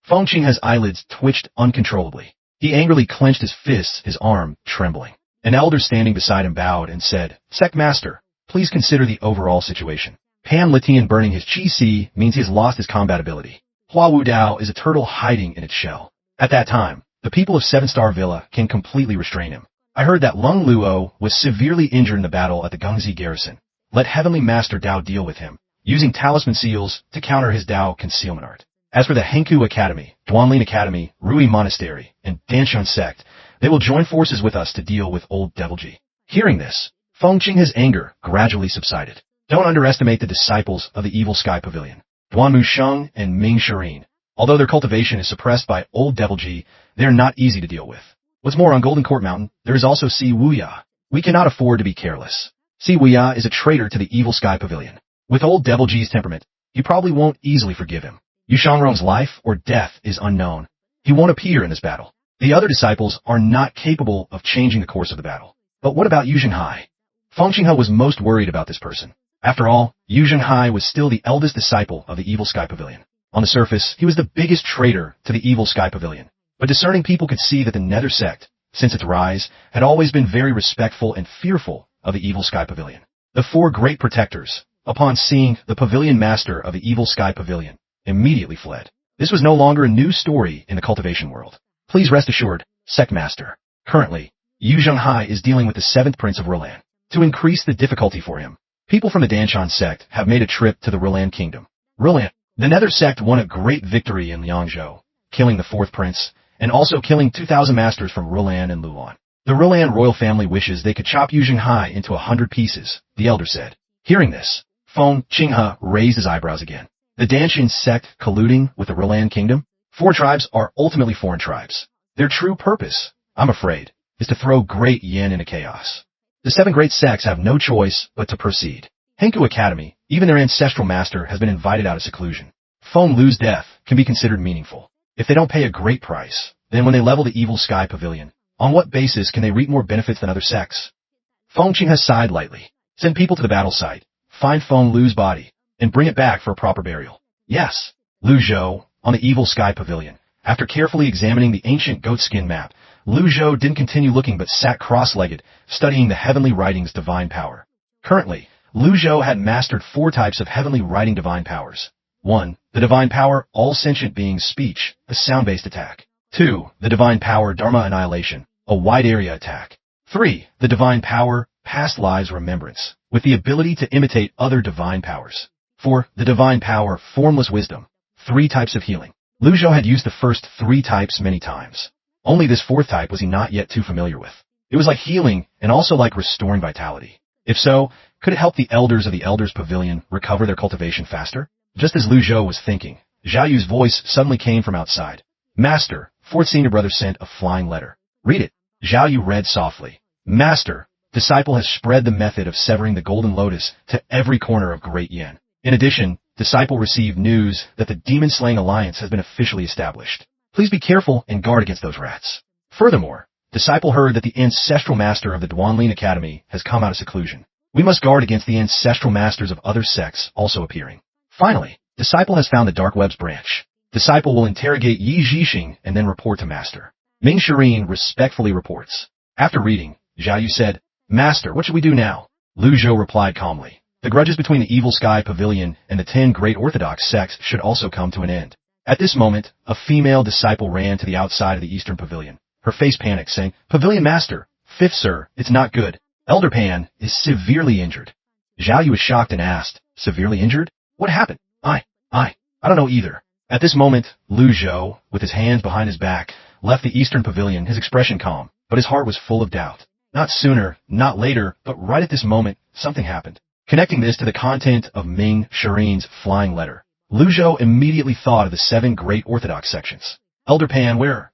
Feng Qinghao's eyelids twitched uncontrollably. He angrily clenched his fists, his arm trembling. An elder standing beside him bowed and said, Sect Master, please consider the overall situation. Pan Litian burning his Chi Si means he has lost his combat ability. Hua Wu Dao is a turtle hiding in its shell. At that time, the people of 7-Star Villa can completely restrain him. I heard that Lung Luo was severely injured in the battle at the Gengzi garrison. Let Heavenly Master Dao deal with him, using talisman seals to counter his Dao concealment art. As for the Henku Academy, Duanlin Academy, Rui Monastery, and Danshan sect, they will join forces with us to deal with old Devil Ji. Hearing this, Feng Qingha's anger gradually subsided. Don't underestimate the disciples of the Evil Sky Pavilion, Duanmu Sheng and Ming Shirin. Although their cultivation is suppressed by old Devil Ji, they are not easy to deal with. What's more, on Golden Court Mountain, there is also Si Wuya. We cannot afford to be careless. Si Wuya is a traitor to the Evil Sky Pavilion. With old Devil Ji's temperament, you probably won't easily forgive him. Yu Shangrong's life or death is unknown. He won't appear in this battle. The other disciples are not capable of changing the course of the battle. But what about Yu Zhenghai? Feng Qinghao was most worried about this person. After all, Yu Zhenghai was still the eldest disciple of the Evil Sky Pavilion. On the surface, he was the biggest traitor to the Evil Sky Pavilion. But discerning people could see that the Nether sect, since its rise, had always been very respectful and fearful of the Evil Sky Pavilion. The 4 great protectors, upon seeing the pavilion master of the Evil Sky Pavilion, immediately fled. This was no longer a new story in the cultivation world. Please rest assured, Sect Master. Currently, Yu Zhenghai is dealing with the 7th Prince of Rilan. To increase the difficulty for him, people from the Danshan sect have made a trip to the Rilan Kingdom. Rilan, the Nether sect won a great victory in Liangzhou, killing the 4th Prince, and also killing 2,000 masters from Rilan and Lulan. The Rilan royal family wishes they could chop Yu Zhenghai into 100 pieces, the elder said. Hearing this, Feng Qinghao raised his eyebrows again. The Danshan sect colluding with the Rilan kingdom? 4 tribes are ultimately foreign tribes. Their true purpose, I'm afraid, is to throw great yin into chaos. The 7 great sects have no choice but to proceed. Henku Academy, even their ancestral master, has been invited out of seclusion. Feng Lu's death can be considered meaningful. If they don't pay a great price, then when they level the Evil Sky Pavilion, on what basis can they reap more benefits than other sects? Feng Qing has sighed lightly. Send people to the battle site, find Feng Lu's body, and bring it back for a proper burial. Yes, Lu Zhou, on the Evil Sky Pavilion. After carefully examining the ancient goatskin map, Lu Zhou didn't continue looking but sat cross-legged, studying the heavenly writing's divine power. Currently, Lu Zhou had mastered 4 types of heavenly writing divine powers. 1. The divine power, all sentient beings speech, a sound-based attack. 2. The divine power, Dharma annihilation, a wide area attack. 3. The divine power, past lives remembrance, with the ability to imitate other divine powers. 4. The divine power, formless wisdom, 3 types of healing. Lu Zhou had used the first 3 types many times. Only this 4th type was he not yet too familiar with. It was like healing and also like restoring vitality. If so, could it help the elders of the Elders Pavilion recover their cultivation faster? Just as Lu Zhou was thinking, Zhao Yu's voice suddenly came from outside. Master, 4th senior brother sent a flying letter. Read it. Zhao Yu read softly. Master, disciple has spread the method of severing the golden lotus to every corner of Great Yen. In addition, disciple received news that the demon-slaying alliance has been officially established. Please be careful and guard against those rats. Furthermore, Disciple heard that the ancestral master of the Duanlin Academy has come out of seclusion. We must guard against the ancestral masters of other sects also appearing. Finally, Disciple has found the Dark Web's branch. Disciple will interrogate Yi Zhixing and then report to Master. Ming Shirin respectfully reports. After reading, Zhao Yu said, Master, what should we do now? Lu Zhou replied calmly. The grudges between the Evil Sky Pavilion and the 10 great Orthodox sects should also come to an end. At this moment, a female disciple ran to the outside of the Eastern Pavilion. Her face panicked, saying, Pavilion Master, Fifth Sir, it's not good. Elder Pan is severely injured. Zhao Yu was shocked and asked, Severely injured? What happened? I don't know either. At this moment, Lu Zhou, with his hands behind his back, left the Eastern Pavilion, his expression calm, but his heart was full of doubt. Not sooner, not later, but right at this moment, something happened. Connecting this to the content of Ming Shirin's flying letter, Lu Zhou immediately thought of the 7 great Orthodox sections. Elder Pan, where?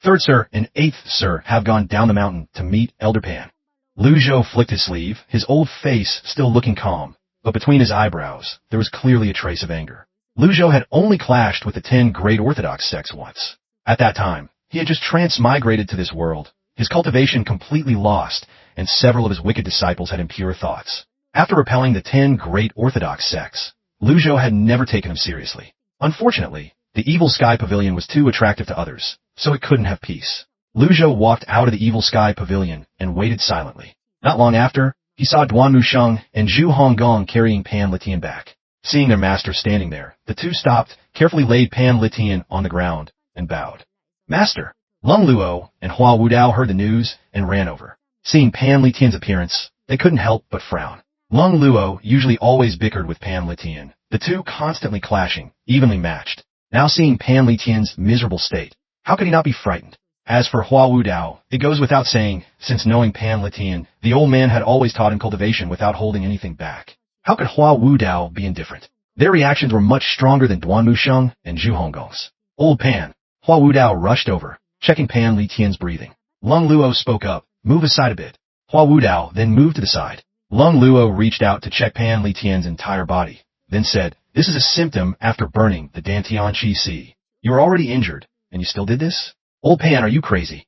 3rd Sir and 8th Sir have gone down the mountain to meet Elder Pan. Lu Zhou flicked his sleeve, his old face still looking calm, but between his eyebrows, there was clearly a trace of anger. Lu Zhou had only clashed with the 10 great Orthodox sects once. At that time, he had just transmigrated to this world, his cultivation completely lost, and several of his wicked disciples had impure thoughts. After repelling the 10 great Orthodox sects, Lu Zhou had never taken him seriously. Unfortunately, the Evil Sky Pavilion was too attractive to others, so it couldn't have peace. Lu Zhou walked out of the Evil Sky Pavilion and waited silently. Not long after, he saw Duan Musheng and Zhu Honggong carrying Pan Litian back. Seeing their master standing there, the two stopped, carefully laid Pan Litian on the ground, and bowed. Master! Lung Luo and Hua Wudao heard the news and ran over. Seeing Pan Litian's appearance, they couldn't help but frown. Lung Luo usually always bickered with Pan Litian, the two constantly clashing, evenly matched. Now seeing Pan Litian's miserable state, how could he not be frightened? As for Hua Wudao, it goes without saying, since knowing Pan Litian, the old man had always taught him cultivation without holding anything back. How could Hua Wudao be indifferent? Their reactions were much stronger than Duan Musheng and Zhu Honggong's. Old Pan. Hua Wudao rushed over, checking Pan Litian's breathing. Lung Luo spoke up, move aside a bit. Hua Wudao then moved to the side. Lung Luo reached out to check Pan Litian's entire body, then said, this is a symptom after burning the Dantian Qi Si. You were already injured, and you still did this? Old Pan, are you crazy?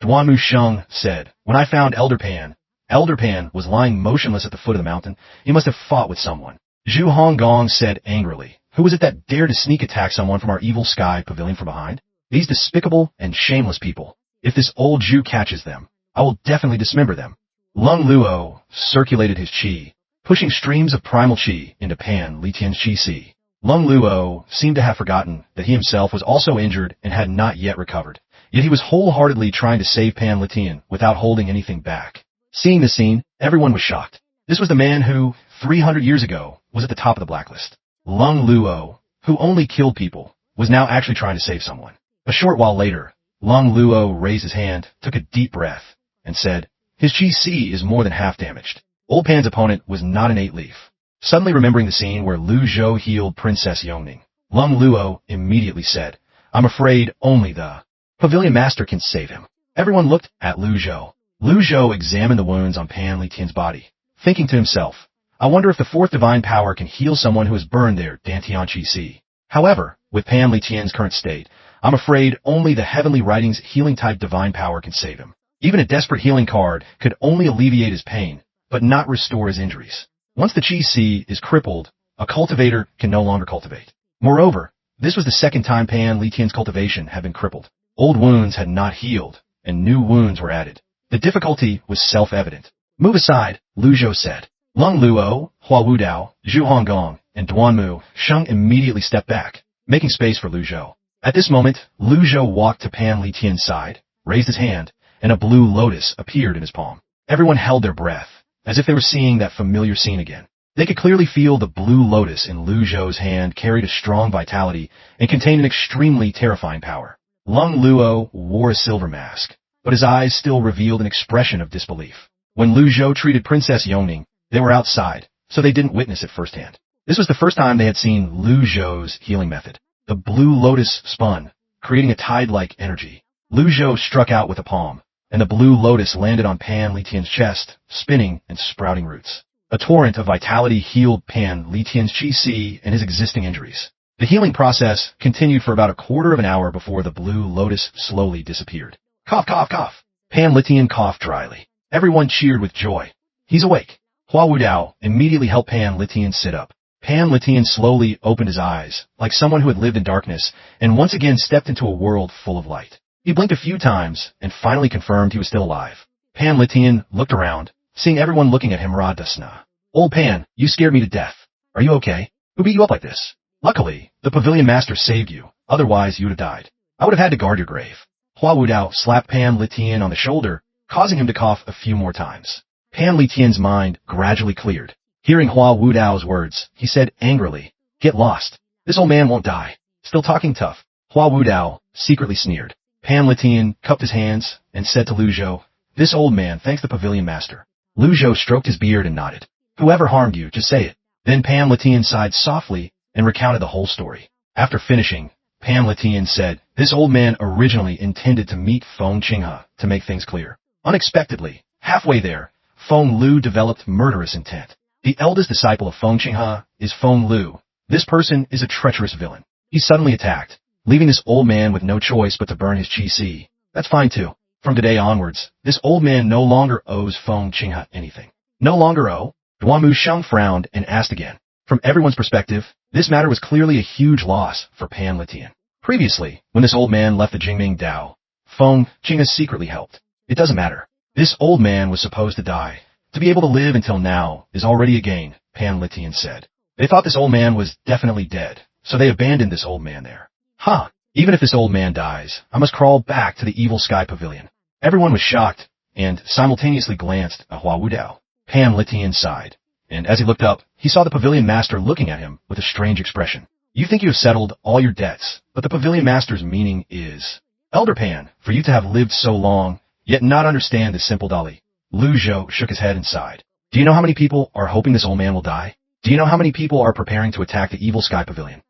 Duan Musheng said, when I found Elder Pan was lying motionless at the foot of the mountain. He must have fought with someone. Zhu Honggong said angrily, who was it that dared to sneak attack someone from our Evil Sky Pavilion from behind? These despicable and shameless people. If this old Zhu catches them, I will definitely dismember them. Lung Luo circulated his qi, pushing streams of primal qi into Pan Litian's qi si. Lung Luo seemed to have forgotten that he himself was also injured and had not yet recovered. Yet he was wholeheartedly trying to save Pan Litian without holding anything back. Seeing the scene, everyone was shocked. This was the man who, 300 years ago, was at the top of the blacklist. Lung Luo, who only killed people, was now actually trying to save someone. A short while later, Lung Luo raised his hand, took a deep breath, and said, his Qi Si is more than half damaged. Old Pan's opponent was not an 8-leaf. Suddenly remembering the scene where Lu Zhou healed Princess Yongning, Lung Luo immediately said, I'm afraid only the Pavilion Master can save him. Everyone looked at Lu Zhou. Lu Zhou examined the wounds on Pan Litian's body, thinking to himself, I wonder if the 4th divine power can heal someone who has burned their Dantian Qi Si. However, with Pan Litian's current state, I'm afraid only the Heavenly Writings healing-type divine power can save him. Even a desperate healing card could only alleviate his pain, but not restore his injuries. Once the Qi Si is crippled, a cultivator can no longer cultivate. Moreover, this was the second time Pan Litian's cultivation had been crippled. Old wounds had not healed, and new wounds were added. The difficulty was self-evident. Move aside, Lu Zhou said. Lung Luo, Hua Wudao, Zhu Honggong, and Duan Musheng immediately stepped back, making space for Lu Zhou. At this moment, Lu Zhou walked to Pan Litian's side, raised his hand, and a blue lotus appeared in his palm. Everyone held their breath, as if they were seeing that familiar scene again. They could clearly feel the blue lotus in Lu Zhou's hand carried a strong vitality and contained an extremely terrifying power. Lung Luo wore a silver mask, but his eyes still revealed an expression of disbelief. When Lu Zhou treated Princess Yongning, they were outside, so they didn't witness it firsthand. This was the first time they had seen Lu Zhou's healing method. The blue lotus spun, creating a tide-like energy. Lu Zhou struck out with a palm, and the blue lotus landed on Pan Litian's chest, spinning and sprouting roots. A torrent of vitality healed Pan Litian's Qi Si and his existing injuries. The healing process continued for about a quarter of an hour before the blue lotus slowly disappeared. Cough, cough, cough. Pan Litian coughed dryly. Everyone cheered with joy. He's awake. Hua Wudao immediately helped Pan Litian sit up. Pan Litian slowly opened his eyes, like someone who had lived in darkness, and once again stepped into a world full of light. He blinked a few times, and finally confirmed he was still alive. Pan Litian looked around, seeing everyone looking at him radasna. Old Pan, you scared me to death. Are you okay? Who beat you up like this? Luckily, the pavilion master saved you, otherwise you would have died. I would have had to guard your grave. Hua Wudao slapped Pan Litian on the shoulder, causing him to cough a few more times. Pan Litian's mind gradually cleared. Hearing Hua Wudao's words, he said angrily, "Get lost. This old man won't die." Still talking tough, Hua Wudao secretly sneered. Pan Litian cupped his hands and said to Lu Zhou, "This old man thanks the pavilion master." Lu Zhou stroked his beard and nodded. "Whoever harmed you, just say it." Then Pan Litian sighed softly and recounted the whole story. After finishing, Pan Litian said, "This old man originally intended to meet Feng Qinghe to make things clear. Unexpectedly, halfway there, Feng Lu developed murderous intent. The eldest disciple of Feng Qinghe is Feng Lu. This person is a treacherous villain. He suddenly attacked, leaving this old man with no choice but to burn his qi. That's fine too. From today onwards, this old man no longer owes Feng Qinghe anything." No longer owe? Duan Sheng frowned and asked again. From everyone's perspective, this matter was clearly a huge loss for Pan Litian. Previously, when this old man left the Jingming Dao, Feng Qinghe secretly helped. It doesn't matter. This old man was supposed to die. To be able to live until now is already a gain, Pan Litian said. They thought this old man was definitely dead, so they abandoned this old man there. Huh, even if this old man dies, I must crawl back to the evil sky pavilion. Everyone was shocked and simultaneously glanced at Hua Wudao. Pan Litian sighed, and as he looked up, he saw the pavilion master looking at him with a strange expression. You think you have settled all your debts, but the pavilion master's meaning is, Elder Pan, for you to have lived so long, yet not understand this simple Dali. Lu Zhou shook his head and sighed. Do you know how many people are hoping this old man will die? Do you know how many people are preparing to attack the evil sky pavilion?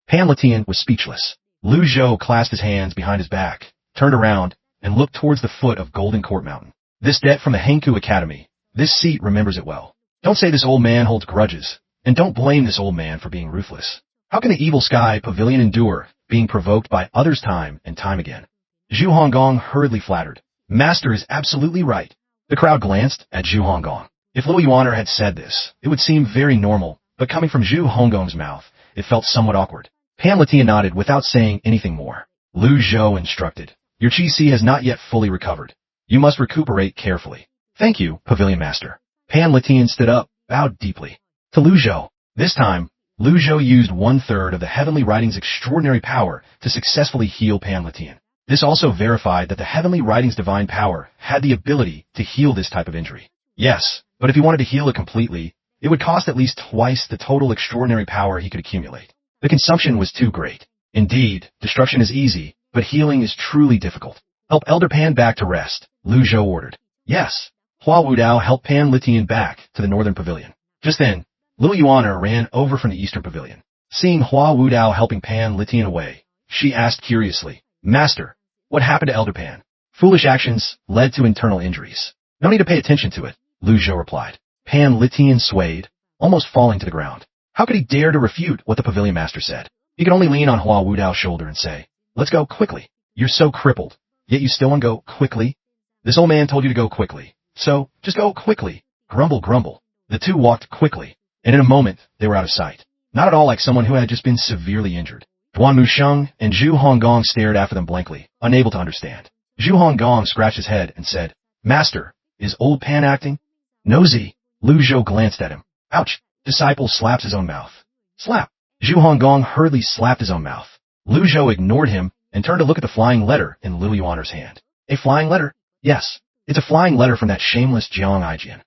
Pan Litian was speechless. Lu Zhou clasped his hands behind his back, turned around, and looked towards the foot of Golden Court Mountain. This debt from the Henku Academy. This seat remembers it well. Don't say this old man holds grudges, and don't blame this old man for being ruthless. How can the evil sky pavilion endure being provoked by others time and time again? Zhu Honggong hurriedly flattered. Master is absolutely right. The crowd glanced at Zhu Honggong. If Luo Yuaner had said this, it would seem very normal, but coming from Zhu Honggong's mouth, it felt somewhat awkward. Pan Litian nodded without saying anything more. Lu Zhou instructed. Your qi has not yet fully recovered. You must recuperate carefully. Thank you, Pavilion Master. Pan Litian stood up, bowed deeply. To Lu Zhou. This time, Lu Zhou used 1/3 of the Heavenly Writing's extraordinary power to successfully heal Pan Litian. This also verified that the Heavenly Writing's divine power had the ability to heal this type of injury. Yes, but if he wanted to heal it completely, it would cost at least twice the total extraordinary power he could accumulate. The consumption was too great. Indeed, destruction is easy, but healing is truly difficult. Help Elder Pan back to rest, Lu Zhou ordered. Yes. Hua Wudao helped Pan Litian back to the northern pavilion. Just then, Luo Yuaner ran over from the eastern pavilion. Seeing Hua Wudao helping Pan Litian away, she asked curiously, Master, what happened to Elder Pan? Foolish actions led to internal injuries. No need to pay attention to it, Lu Zhou replied. Pan Litian swayed, almost falling to the ground. How could he dare to refute what the pavilion master said? He could only lean on Hua Wudao's shoulder and say, Let's go quickly. You're so crippled, yet you still want to go quickly? This old man told you to go quickly, so just go quickly. Grumble, grumble. The two walked quickly, and in a moment they were out of sight. Not at all like someone who had just been severely injured. Duan Musheng and Zhu Honggong stared after them blankly, unable to understand. Zhu Honggong scratched his head and said, Master, is old Pan acting? Nosy. Lu Zhou glanced at him. Ouch. Disciple slaps his own mouth. Slap. Zhu Honggong hurriedly slapped his own mouth. Lu Zhou ignored him and turned to look at the flying letter in Luo Yuaner's hand. A flying letter? Yes. It's a flying letter from that shameless Jiang Aijian.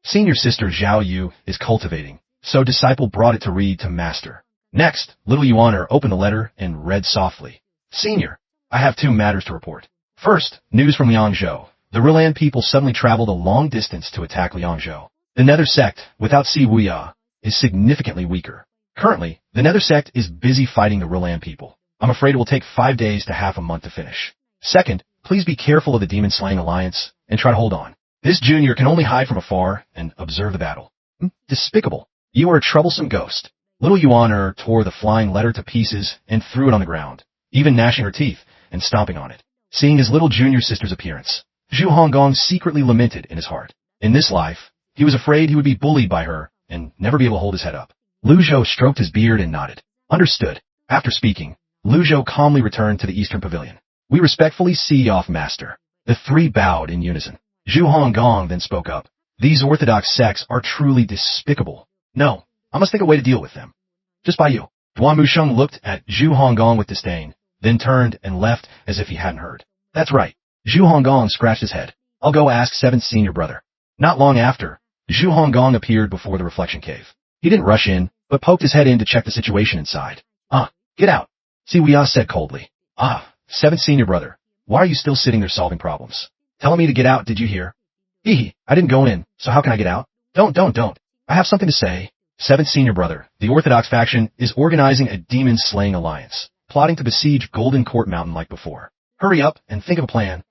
Senior sister Zhao Yu is cultivating, so disciple brought it to read to master. Next, Luo Yuaner opened the letter and read softly. Senior, I have 2 matters to report. First, news from Liangzhou. The Rilan people suddenly traveled a long distance to attack Liangzhou. The Nether sect, without Si Wuya, is significantly weaker. Currently, the Nether sect is busy fighting the Rilan people. I'm afraid it will take 5 days to half a month to finish. Second, please be careful of the demon-slaying alliance and try to hold on. This junior can only hide from afar and observe the battle. Despicable. You are a troublesome ghost. Little Yuan tore the flying letter to pieces and threw it on the ground, even gnashing her teeth and stomping on it. Seeing his little junior sister's appearance, Zhu Honggong secretly lamented in his heart. In this life, he was afraid he would be bullied by her and never be able to hold his head up. Lu Zhou stroked his beard and nodded. Understood. After speaking, Lu Zhou calmly returned to the eastern pavilion. We respectfully see off, master. The three bowed in unison. Zhu Honggong then spoke up. These orthodox sects are truly despicable. No, I must think a way to deal with them. Just by you. Duan Musheng looked at Zhu Honggong with disdain, then turned and left as if he hadn't heard. That's right. Zhu Honggong scratched his head. I'll go ask Seventh senior brother. Not long after, Zhu Honggong appeared before the reflection cave. He didn't rush in, but poked his head in to check the situation inside. Get out. Siwia said coldly. Seventh senior brother. Why are you still sitting there solving problems? Telling me to get out, did you hear? Hee, I didn't go in, so how can I get out? Don't. I have something to say. Seventh senior brother, the Orthodox faction is organizing a demon-slaying alliance, plotting to besiege Golden Court Mountain like before. Hurry up and think of a plan.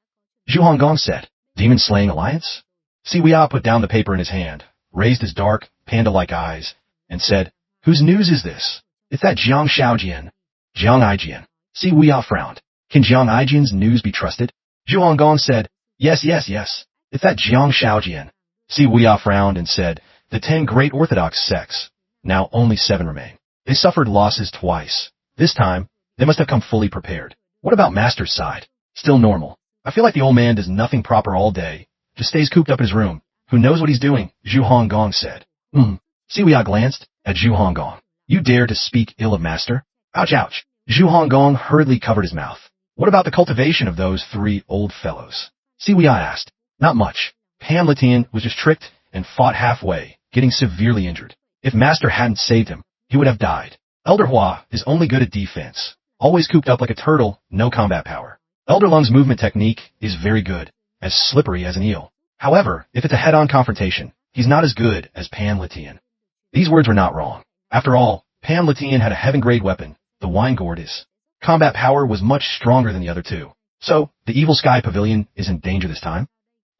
Zhu Honggong said. Demon-slaying alliance? Siwia put down the paper in his hand, raised his dark, panda-like eyes, and said, Whose news is this? It's that Jiang Shaojian. Jiang Aijian. Siwia frowned. Can Jiang Aijian's news be trusted? Zhu Honggong said, Yes. It's that Jiang Shaojian. Siwia frowned and said, The 10 great Orthodox sects. Now only 7 remain. They suffered losses twice. This time, they must have come fully prepared. What about Master's side? Still normal. I feel like the old man does nothing proper all day. Just stays cooped up in his room. Who knows what he's doing? Zhu Honggong said. Siwia glanced at Zhu Honggong. You dare to speak ill of Master? Ouch. Zhu Honggong hurriedly covered his mouth. What about the cultivation of those 3 old fellows? Siwia asked. Not much. Pan Litian was just tricked and fought halfway, getting severely injured. If Master hadn't saved him, he would have died. Elder Hua is only good at defense. Always cooped up like a turtle, no combat power. Elder Lung's movement technique is very good, as slippery as an eel. However, if it's a head-on confrontation, he's not as good as Pan Litian. These words were not wrong. After all, Pan Litian had a heaven-grade weapon, the wine gourd. His combat power was much stronger than the other 2. So, the Evil Sky Pavilion is in danger this time.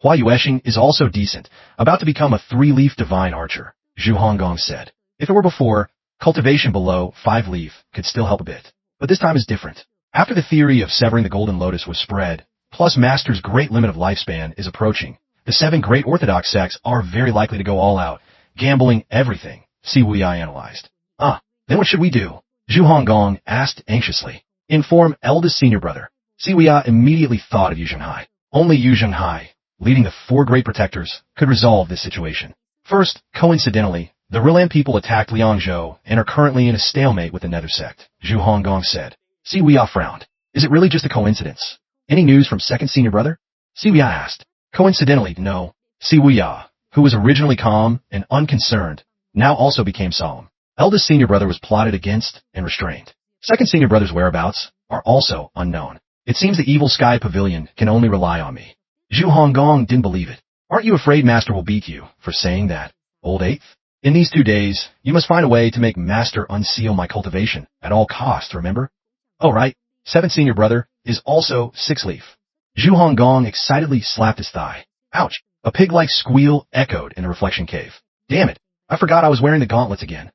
Hua Yuesheng is also decent, about to become a 3-leaf divine archer, Zhu Honggong said. If it were before, cultivation below 5-leaf could still help a bit. But this time is different. After the theory of severing the Golden Lotus was spread, plus Master's great limit of lifespan is approaching, the 7 great Orthodox sects are very likely to go all out, gambling everything, Siwia analyzed. Then what should we do? Zhu Honggong asked anxiously. Inform eldest senior brother. Siwia immediately thought of Yu Zhenghai. Only Yu Zhenghai, leading the 4 great protectors, could resolve this situation. First, coincidentally, the Rilan people attacked Liangzhou and are currently in a stalemate with the Nether sect, Zhu Honggong said. Siwia frowned. Is it really just a coincidence? Any news from second senior brother? Siwia asked. Coincidentally, no. Siwia, who was originally calm and unconcerned, now also became solemn. Eldest senior brother was plotted against and restrained. Second senior brother's whereabouts are also unknown. It seems the Evil Sky Pavilion can only rely on me. Zhu Honggong didn't believe it. Aren't you afraid Master will beat you for saying that, old eighth? In these 2 days, you must find a way to make Master unseal my cultivation at all costs, remember? Oh right, 7th senior brother is also 6-leaf. Zhu Honggong excitedly slapped his thigh. Ouch! A pig-like squeal echoed in the reflection cave. Damn it, I forgot I was wearing the gauntlets again.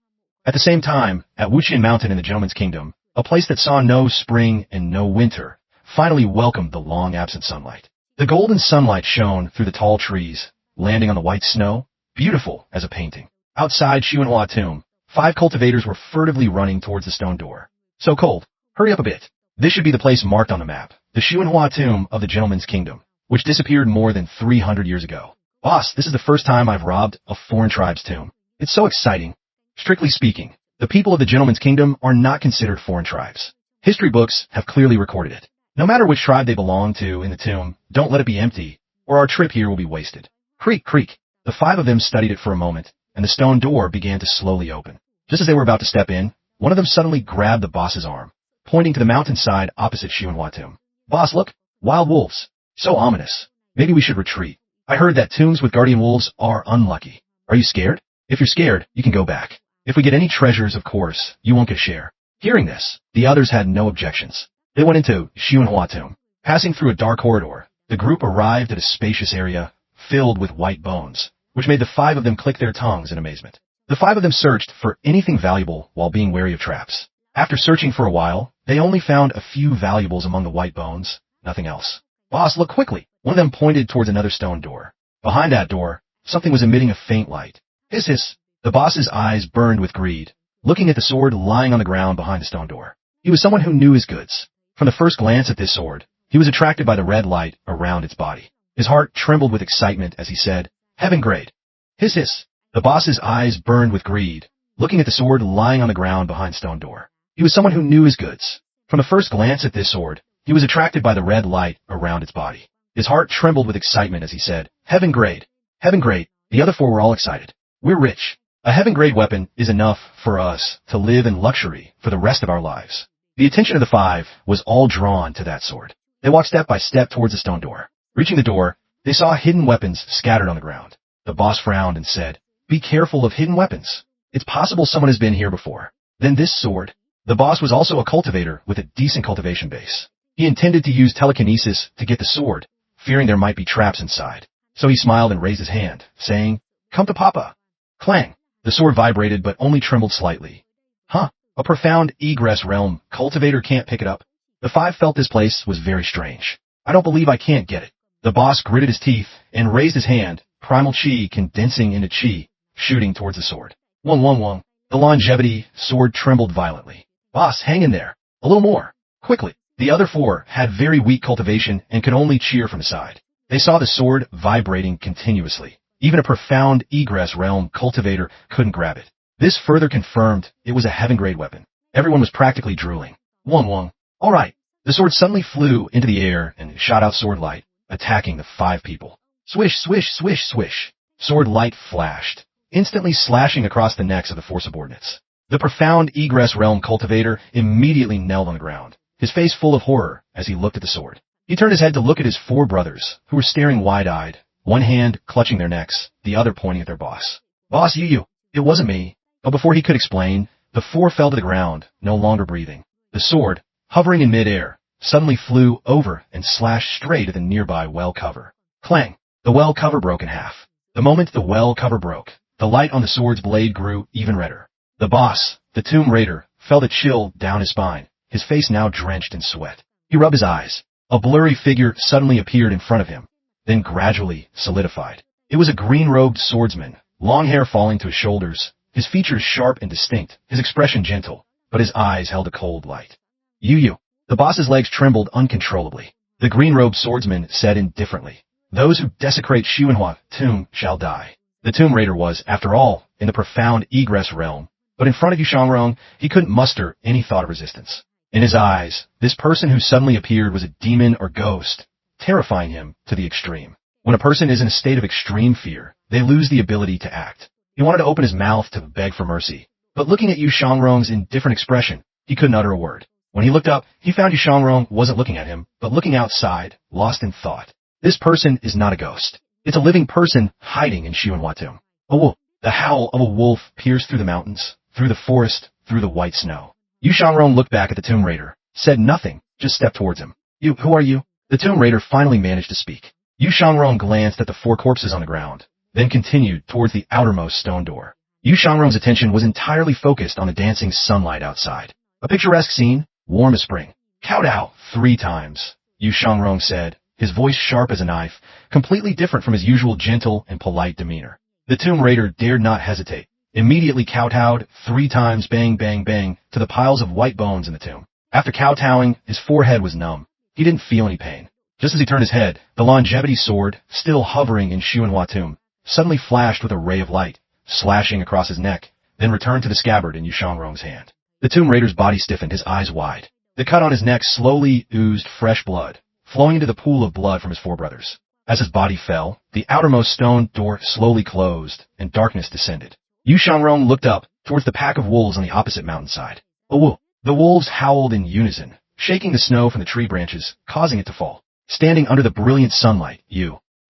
At the same time, at Wuqian Mountain in the Gentleman's Kingdom, a place that saw no spring and no winter, finally welcomed the long-absent sunlight. The golden sunlight shone through the tall trees, landing on the white snow, beautiful as a painting. Outside Xuanhua Tomb, 5 cultivators were furtively running towards the stone door. So cold. Hurry up a bit. This should be the place marked on the map, the Xuanhua Tomb of the Gentleman's Kingdom, which disappeared more than 300 years ago. Boss, this is the first time I've robbed a foreign tribe's tomb. It's so exciting. Strictly speaking, the people of the Gentleman's Kingdom are not considered foreign tribes. History books have clearly recorded it. No matter which tribe they belong to in the tomb, don't let it be empty, or our trip here will be wasted. Creak, creak. The 5 of them studied it for a moment, and the stone door began to slowly open. Just as they were about to step in, one of them suddenly grabbed the boss's arm, pointing to the mountainside opposite Xuanhua Tomb. Boss, look! Wild wolves! So ominous. Maybe we should retreat. I heard that tombs with guardian wolves are unlucky. Are you scared? If you're scared, you can go back. If we get any treasures, of course, you won't get a share. Hearing this, the others had no objections. They went into Xuanhua Tomb. Passing through a dark corridor, the group arrived at a spacious area filled with white bones, which made the 5 of them click their tongues in amazement. The five of them searched for anything valuable while being wary of traps. After searching for a while, they only found a few valuables among the white bones, nothing else. Boss, look quickly. One of them pointed towards another stone door. Behind that door, something was emitting a faint light. Hiss hiss. The boss's eyes burned with greed, looking at the sword lying on the ground behind the stone door. He was someone who knew his goods. From the first glance at this sword, he was attracted by the red light around its body. His heart trembled with excitement as he said, "Heaven grade." Hiss hiss. The boss's eyes burned with greed, looking at the sword lying on the ground behind stone door. He was someone who knew his goods. From the first glance at this sword, he was attracted by the red light around its body. His heart trembled with excitement as he said, "Heaven grade." Heaven grade. The other four were all excited. "We're rich. A heaven grade weapon is enough for us to live in luxury for the rest of our lives." The attention of the five was all drawn to that sword. They walked step by step towards the stone door. Reaching the door, they saw hidden weapons scattered on the ground. The boss frowned and said, "Be careful of hidden weapons. It's possible someone has been here before." Then this sword. The boss was also a cultivator with a decent cultivation base. He intended to use telekinesis to get the sword, fearing there might be traps inside. So he smiled and raised his hand, saying, "Come to Papa." Clang! The sword vibrated but only trembled slightly. Huh, a profound egress realm, cultivator can't pick it up. The five felt this place was very strange. "I don't believe I can't get it." The boss gritted his teeth and raised his hand, primal chi condensing into chi, shooting towards the sword. Wong wong wong. The longevity sword trembled violently. "Boss, hang in there. A little more. Quickly." The other four had very weak cultivation and could only cheer from the side. They saw the sword vibrating continuously. Even a profound egress realm cultivator couldn't grab it. This further confirmed it was a heaven-grade weapon. Everyone was practically drooling. Wong wong. All right. The sword suddenly flew into the air and shot out sword light, attacking the five people. Swish, swish, swish, swish. Sword light flashed, instantly slashing across the necks of the four subordinates. The profound egress realm cultivator immediately knelt on the ground, his face full of horror as he looked at the sword. He turned his head to look at his four brothers, who were staring wide-eyed, one hand clutching their necks, the other pointing at their boss. "Boss, you, it wasn't me." But before he could explain, the four fell to the ground, no longer breathing. The sword, hovering in midair, suddenly flew over and slashed straight at the nearby well cover. Clang! The well cover broke in half. The moment the well cover broke, the light on the sword's blade grew even redder. The boss, the Tomb Raider, felt a chill down his spine, his face now drenched in sweat. He rubbed his eyes. A blurry figure suddenly appeared in front of him, then gradually solidified. It was a green-robed swordsman, long hair falling to his shoulders, his features sharp and distinct, his expression gentle, but his eyes held a cold light. You. The boss's legs trembled uncontrollably. The green-robed swordsman said indifferently, "Those who desecrate Manhwa tomb shall die." The Tomb Raider was, after all, in the profound egress realm, but in front of Yushangrong, he couldn't muster any thought of resistance. In his eyes, this person who suddenly appeared was a demon or ghost, terrifying him to the extreme. When a person is in a state of extreme fear, they lose the ability to act. He wanted to open his mouth to beg for mercy, but looking at Yushangrong's indifferent expression, he couldn't utter a word. When he looked up, he found Yushangrong wasn't looking at him, but looking outside, lost in thought. This person is not a ghost. It's a living person hiding in Manhwa tomb. A wolf. The howl of a wolf pierced through the mountains, through the forest, through the white snow. Yushangrong looked back at the Tomb Raider, said nothing, just stepped towards him. Who are you?" The Tomb Raider finally managed to speak. Yushangrong glanced at the four corpses on the ground, then continued towards the outermost stone door. Yushangrong's attention was entirely focused on the dancing sunlight outside. A picturesque scene, warm as spring. "Kowtow 3 times, Yushangrong said, his voice sharp as a knife, completely different from his usual gentle and polite demeanor. The Tomb Raider dared not hesitate. Immediately kowtowed 3 times, bang, bang, bang, to the piles of white bones in the tomb. After kowtowing, his forehead was numb. He didn't feel any pain. Just as he turned his head, the longevity sword, still hovering in Manhwa tomb, suddenly flashed with a ray of light, slashing across his neck, then returned to the scabbard in Yushangrong's hand. The Tomb Raider's body stiffened, his eyes wide. The cut on his neck slowly oozed fresh blood, flowing into the pool of blood from his four brothers. As his body fell, the outermost stone door slowly closed, and darkness descended. Yushangrong looked up, towards the pack of wolves on the opposite mountainside. A wolf. The wolves howled in unison, shaking the snow from the tree branches, causing it to fall. Standing under the brilliant sunlight,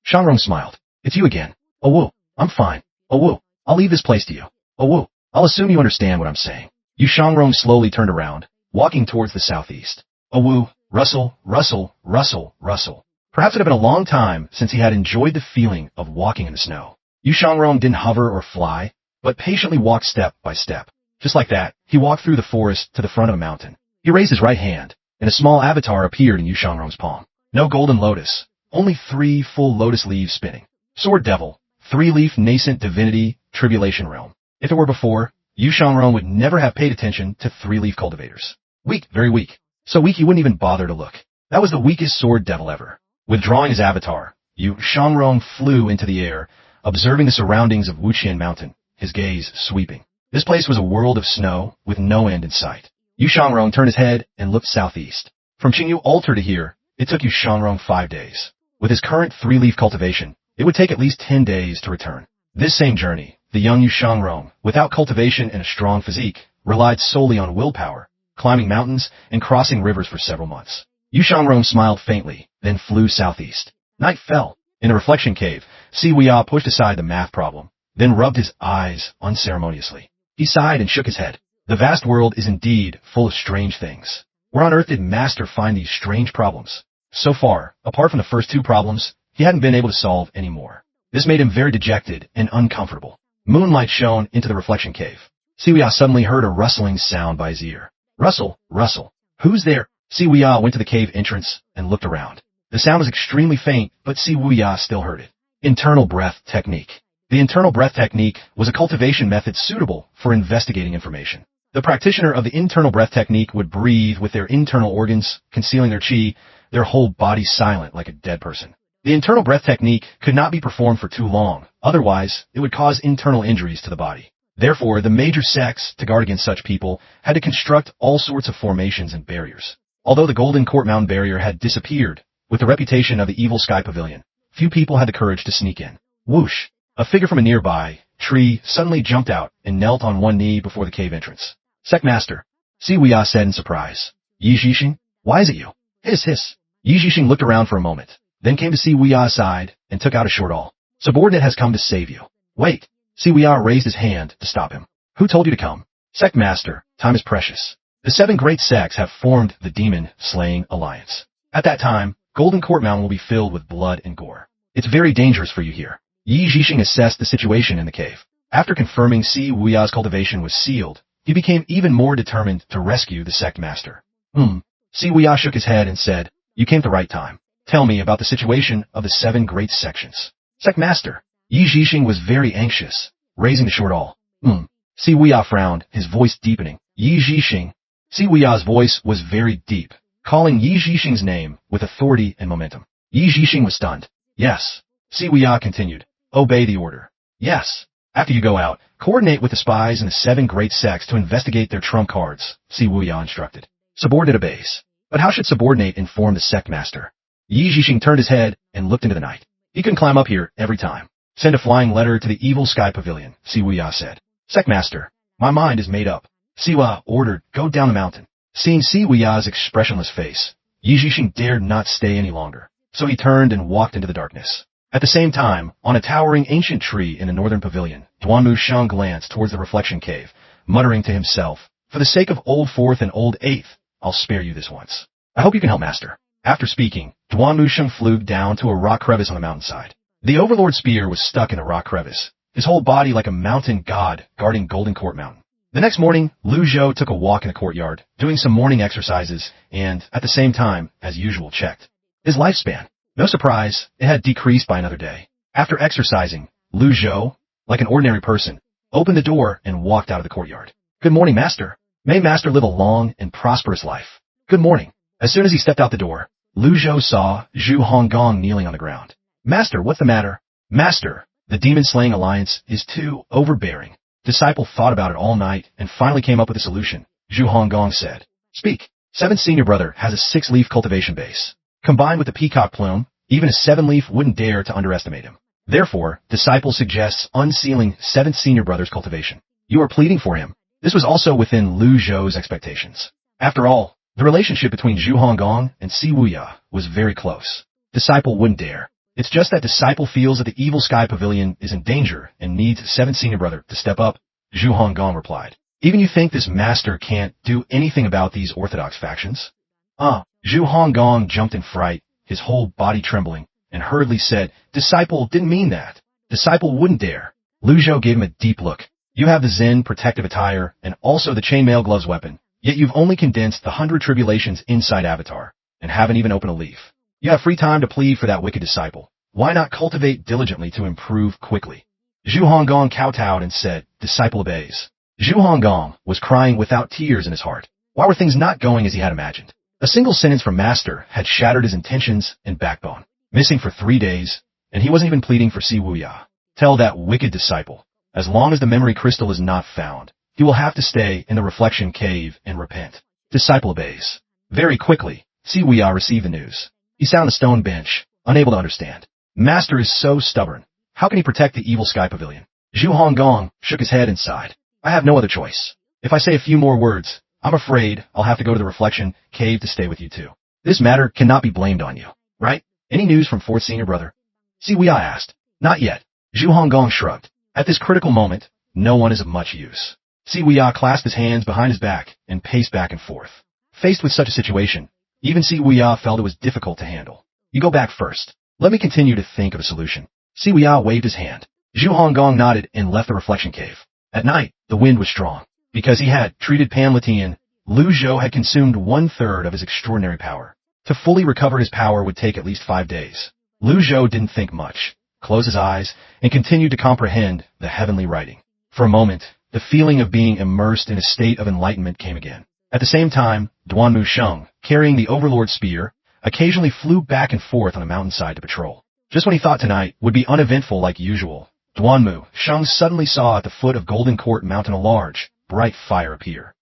Shangrong smiled. "It's you again. Oh woo, I'm fine. Oh woo, I'll leave this place to you. Oh woo, I'll assume you understand what I'm saying." Yushangrong slowly turned around, walking towards the southeast. Oh woo, rustle, rustle, rustle, rustle. Perhaps it had been a long time since he had enjoyed the feeling of walking in the snow. Yushangrong didn't hover or fly, but patiently walked step by step. Just like that, he walked through the forest to the front of a mountain. He raised his right hand, and a small avatar appeared in Yu Shangrong's palm. No golden lotus, only 3 full lotus leaves spinning. Sword Devil, 3-leaf nascent divinity, tribulation realm. If it were before, Yu Shangrong would never have paid attention to 3-leaf cultivators. Weak, very weak. So weak he wouldn't even bother to look. That was the weakest Sword Devil ever. Withdrawing his avatar, Yu Shangrong flew into the air, observing the surroundings of Wuqian Mountain, his gaze sweeping. This place was a world of snow, with no end in sight. Yu Shangrong turned his head and looked southeast. From Qingyu Altar to here, it took Yu Shangrong 5 days. With his current 3-leaf cultivation, it would take at least 10 days to return. This same journey, the young Yu Shangrong, without cultivation and a strong physique, relied solely on willpower, climbing mountains and crossing rivers for several months. Yu Shangrong smiled faintly, then flew southeast. Night fell. In the reflection cave, Siwuya pushed aside the math problem, then rubbed his eyes unceremoniously. He sighed and shook his head. The vast world is indeed full of strange things. Where on earth did Master find these strange problems? So far, apart from the first 2 problems, he hadn't been able to solve any more. This made him very dejected and uncomfortable. Moonlight shone into the reflection cave. Siwuya suddenly heard a rustling sound by his ear. Rustle, rustle. Who's there? Siwuya went to the cave entrance and looked around. The sound was extremely faint, but Siwuya still heard it. Internal breath technique. The internal breath technique was a cultivation method suitable for investigating information. The practitioner of the internal breath technique would breathe with their internal organs, concealing their qi, their whole body silent like a dead person. The internal breath technique could not be performed for too long, otherwise it would cause internal injuries to the body. Therefore, the major sects, to guard against such people, had to construct all sorts of formations and barriers. Although the Golden Court Mountain barrier had disappeared, with the reputation of the Evil Sky Pavilion, few people had the courage to sneak in. Whoosh! A figure from a nearby tree suddenly jumped out and knelt on one knee before the cave entrance. Sectmaster, Siwuya said in surprise. Yi Zhixing, why is it you? Hiss, hiss. Yi Zhixing looked around for a moment, then came to Siwuya's side and took out a short awl. Subordinate has come to save you. Wait. Siwuya raised his hand to stop him. Who told you to come? Sectmaster, time is precious. The 7 great sects have formed the Demon-Slaying Alliance. At that time, Golden Court Mountain will be filled with blood and gore. It's very dangerous for you here. Yi Zhixing assessed the situation in the cave. After confirming Siwuya's cultivation was sealed, he became even more determined to rescue the sect master. Siwuya shook his head and said, you came at the right time. Tell me about the situation of the 7 great sections. Sect master. Yi Zhixing was very anxious, raising the short awl. Siwuya frowned, his voice deepening. Yi Zhixing. Siwuya's voice was very deep, calling Yi Zhixing's name with authority and momentum. Yi Zhixing was stunned. Yes. Siwuya continued. Obey the order. Yes. After you go out, coordinate with the spies in the 7 great sects to investigate their trump cards, Siwuya instructed. Subordinate obeys. But how should subordinate inform the sect master? Yi Zhixing turned his head and looked into the night. He can climb up here every time. Send a flying letter to the Evil Sky Pavilion, Siwuya said. Sect master, my mind is made up. Siwuya ordered, go down the mountain. Seeing Siwuya's expressionless face, Yi Zhixing dared not stay any longer, so he turned and walked into the darkness. At the same time, on a towering ancient tree in the northern pavilion, Duanmu Sheng glanced towards the reflection cave, muttering to himself, for the sake of Old Fourth and Old Eighth, I'll spare you this once. I hope you can help master. After speaking, Duanmu Sheng flew down to a rock crevice on the mountainside. The Overlord's spear was stuck in a rock crevice, his whole body like a mountain god guarding Golden Court Mountain. The next morning, Lu Zhou took a walk in the courtyard, doing some morning exercises, and, at the same time, as usual, checked his lifespan. No surprise, it had decreased by another day. After exercising, Lu Zhou, like an ordinary person, opened the door and walked out of the courtyard. Good morning, master. May master live a long and prosperous life. Good morning. As soon as he stepped out the door, Lu Zhou saw Zhu Honggong kneeling on the ground. Master, what's the matter? Master, the Demon-Slaying Alliance is too overbearing. Disciple thought about it all night and finally came up with a solution. Zhu Honggong said. Speak. 7th senior brother has a 6-leaf cultivation base. Combined with the peacock plume, even a 7-leaf wouldn't dare to underestimate him. Therefore, Disciple suggests unsealing 7th senior brother's cultivation. You are pleading for him. This was also within Lu Zhou's expectations. After all, the relationship between Zhu Honggong and Siwuya was very close. Disciple wouldn't dare. It's just that Disciple feels that the Evil Sky Pavilion is in danger and needs 7th senior brother to step up, Zhu Honggong replied. Even you think this master can't do anything about these orthodox factions? Zhu Honggong jumped in fright, his whole body trembling, and hurriedly said, Disciple didn't mean that. Disciple wouldn't dare. Lu Zhou gave him a deep look. You have the Zen protective attire and also the chainmail gloves weapon, yet you've only condensed the 100 tribulations inside Avatar, and haven't even opened a leaf. You have free time to plead for that wicked disciple. Why not cultivate diligently to improve quickly? Zhu Honggong kowtowed and said, "Disciple obeys." Zhu Honggong was crying without tears in his heart. Why were things not going as he had imagined? A single sentence from Master had shattered his intentions and backbone. Missing for 3 days, and he wasn't even pleading for Si Wuya. Tell that wicked disciple, as long as the memory crystal is not found, he will have to stay in the reflection cave and repent. Disciple obeys. Very quickly, Si Wuya received the news. He sat on the stone bench, unable to understand. Master is so stubborn. How can he protect the evil sky pavilion? Zhu Honggong shook his head and sighed. I have no other choice. If I say a few more words, I'm afraid I'll have to go to the reflection cave to stay with you too. This matter cannot be blamed on you, right? Any news from fourth senior brother? Si Wuya asked. Not yet. Zhu Honggong shrugged. At this critical moment, no one is of much use. Si Wuya clasped his hands behind his back and paced back and forth. Faced with such a situation, even Si Wuya felt it was difficult to handle. You go back first. Let me continue to think of a solution. Si Wuya waved his hand. Zhu Honggong nodded and left the reflection cave. At night, the wind was strong. Because he had treated Pan Litian, Lu Zhou had consumed 1/3 of his extraordinary power. To fully recover his power would take at least 5 days. Lu Zhou didn't think much, closed his eyes, and continued to comprehend the heavenly writing. For a moment, the feeling of being immersed in a state of enlightenment came again. At the same time, Duanmu Sheng, carrying the Overlord spear, occasionally flew back and forth on a mountainside to patrol. Just when he thought tonight would be uneventful like usual, Duanmu Sheng suddenly saw at the foot of Golden Court Mountain a large, bright fire appear.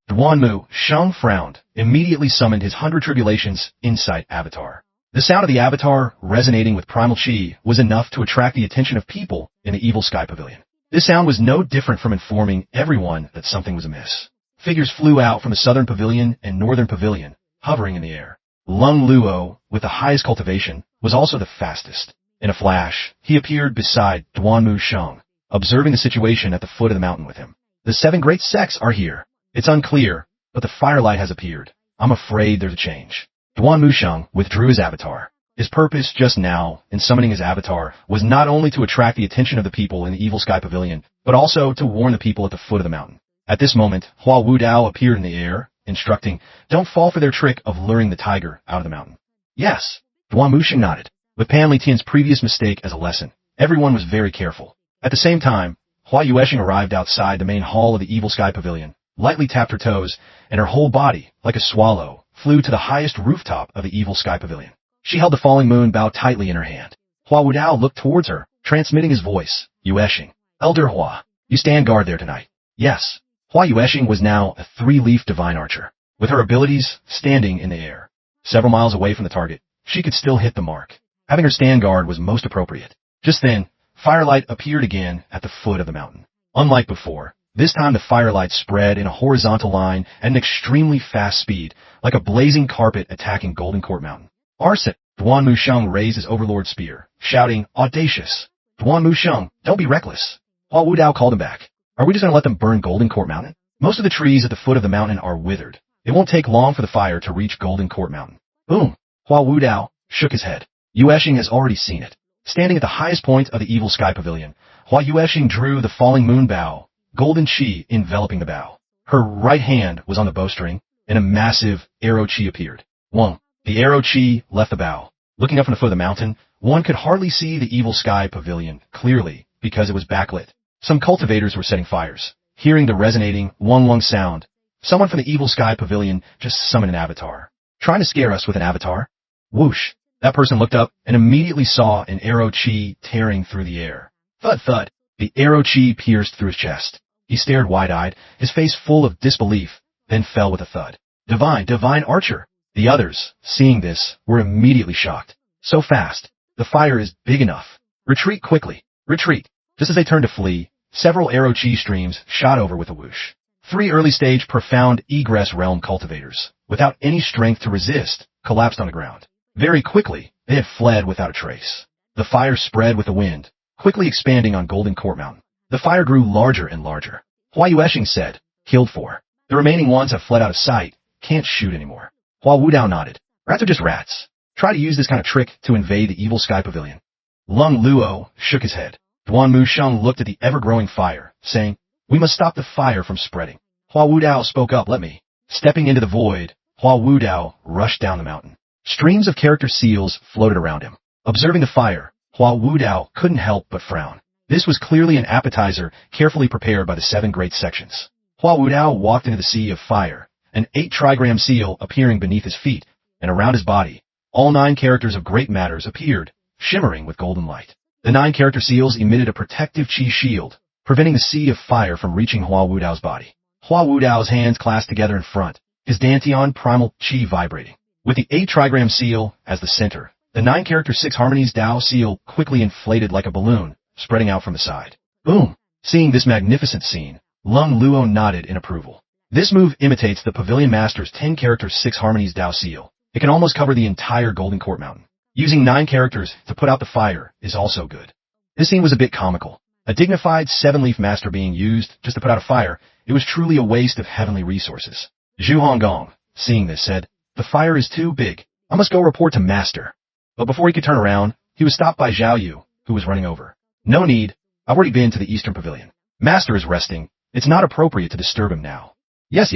Duanmu Sheng frowned, immediately summoned his 100 tribulations insight avatar. The sound of the avatar, resonating with primal chi, was enough to attract the attention of people in the evil sky pavilion. This sound was no different from informing everyone that something was amiss. Figures flew out from the southern pavilion and northern pavilion, hovering in the air. Lung Luo, with the highest cultivation, was also the fastest. In a flash, he appeared beside Duanmu Sheng, observing the situation at the foot of the mountain with him. The 7 great sects are here. It's unclear, but the firelight has appeared. I'm afraid there's a change. Duanmu Sheng withdrew his avatar. His purpose just now in summoning his avatar was not only to attract the attention of the people in the evil sky pavilion, but also to warn the people at the foot of the mountain. At this moment, Hua Wudao appeared in the air, instructing, don't fall for their trick of luring the tiger out of the mountain. Yes, Duanmu Sheng nodded. With Pan Litian's previous mistake as a lesson, everyone was very careful. At the same time, Hua Yuesheng arrived outside the main hall of the evil sky pavilion, lightly tapped her toes, and her whole body, like a swallow, flew to the highest rooftop of the evil sky pavilion. She held the falling moon bow tightly in her hand. Hua Wudao looked towards her, transmitting his voice. Yuesheng, Elder Hua, you stand guard there tonight. Yes. Hua Yuesheng was now a 3-leaf divine archer, with her abilities standing in the air. Several miles away from the target, she could still hit the mark. Having her stand guard was most appropriate. Just then, firelight appeared again at the foot of the mountain. Unlike before, this time the firelight spread in a horizontal line at an extremely fast speed, like a blazing carpet attacking Golden Court Mountain. Arset, Duanmu Sheng raised his overlord spear, shouting, audacious. Duanmu Sheng, don't be reckless. Hua Wudao called him back. Are we just going to let them burn Golden Court Mountain? Most of the trees at the foot of the mountain are withered. It won't take long for the fire to reach Golden Court Mountain. Boom! Hua Wudao shook his head. Yuesheng has already seen it. Standing at the highest point of the evil sky pavilion, Hua Yuesheng drew the falling moon bow, golden chi enveloping the bow. Her right hand was on the bowstring, and a massive arrow chi appeared. Wong! The arrow chi left the bow. Looking up from the foot of the mountain, one could hardly see the evil sky pavilion clearly because it was backlit. Some cultivators were setting fires. Hearing the resonating wong sound, someone from the evil sky pavilion just summoned an avatar. Trying to scare us with an avatar? Whoosh! That person looked up and immediately saw an arrow chi tearing through the air. Thud thud! The arrow chi pierced through his chest. He stared wide-eyed, his face full of disbelief, then fell with a thud. Divine archer! The others, seeing this, were immediately shocked. So fast! The fire is big enough. Retreat quickly! Retreat! Just as they turned to flee, several arrow chi streams shot over with a whoosh. 3 early-stage profound egress realm cultivators, without any strength to resist, collapsed on the ground. Very quickly, they had fled without a trace. The fire spread with the wind, quickly expanding on Golden Court Mountain. The fire grew larger and larger. Hua Yuesheng said, killed 4. The remaining ones have fled out of sight, can't shoot anymore. Hua Wudao nodded. Rats are just rats. Try to use this kind of trick to invade the evil sky pavilion. Lung Luo shook his head. Duanmu Sheng looked at the ever-growing fire, saying, We must stop the fire from spreading. Hua Wudao spoke up, let me. Stepping into the void, Hua Wudao rushed down the mountain. Streams of character seals floated around him. Observing the fire, Hua Wudao couldn't help but frown. This was clearly an appetizer carefully prepared by the 7 great sections. Hua Wudao walked into the sea of fire, an 8-trigram seal appearing beneath his feet and around his body. All 9 characters of great matters appeared, shimmering with golden light. The 9 character seals emitted a protective chi shield, preventing the sea of fire from reaching Hua Wudao's body. Hua Wudao's hands clasped together in front, his dantian primal chi vibrating. With the 8-trigram seal as the center, the 9 character 6 harmonies Dao seal quickly inflated like a balloon, spreading out from the side. Boom! Seeing this magnificent scene, Lung Luo nodded in approval. This move imitates the Pavilion Master's 10 character 6 harmonies Dao seal. It can almost cover the entire Golden Court Mountain. Using 9 characters to put out the fire is also good. This scene was a bit comical. A dignified 7-leaf master being used just to put out a fire, it was truly a waste of heavenly resources. Zhu Honggong, seeing this, said, "The fire is too big. I must go report to Master." But before he could turn around, he was stopped by Zhao Yu, who was running over. "No need. I've already been to the Eastern Pavilion. Master is resting. It's not appropriate to disturb him now." Yes.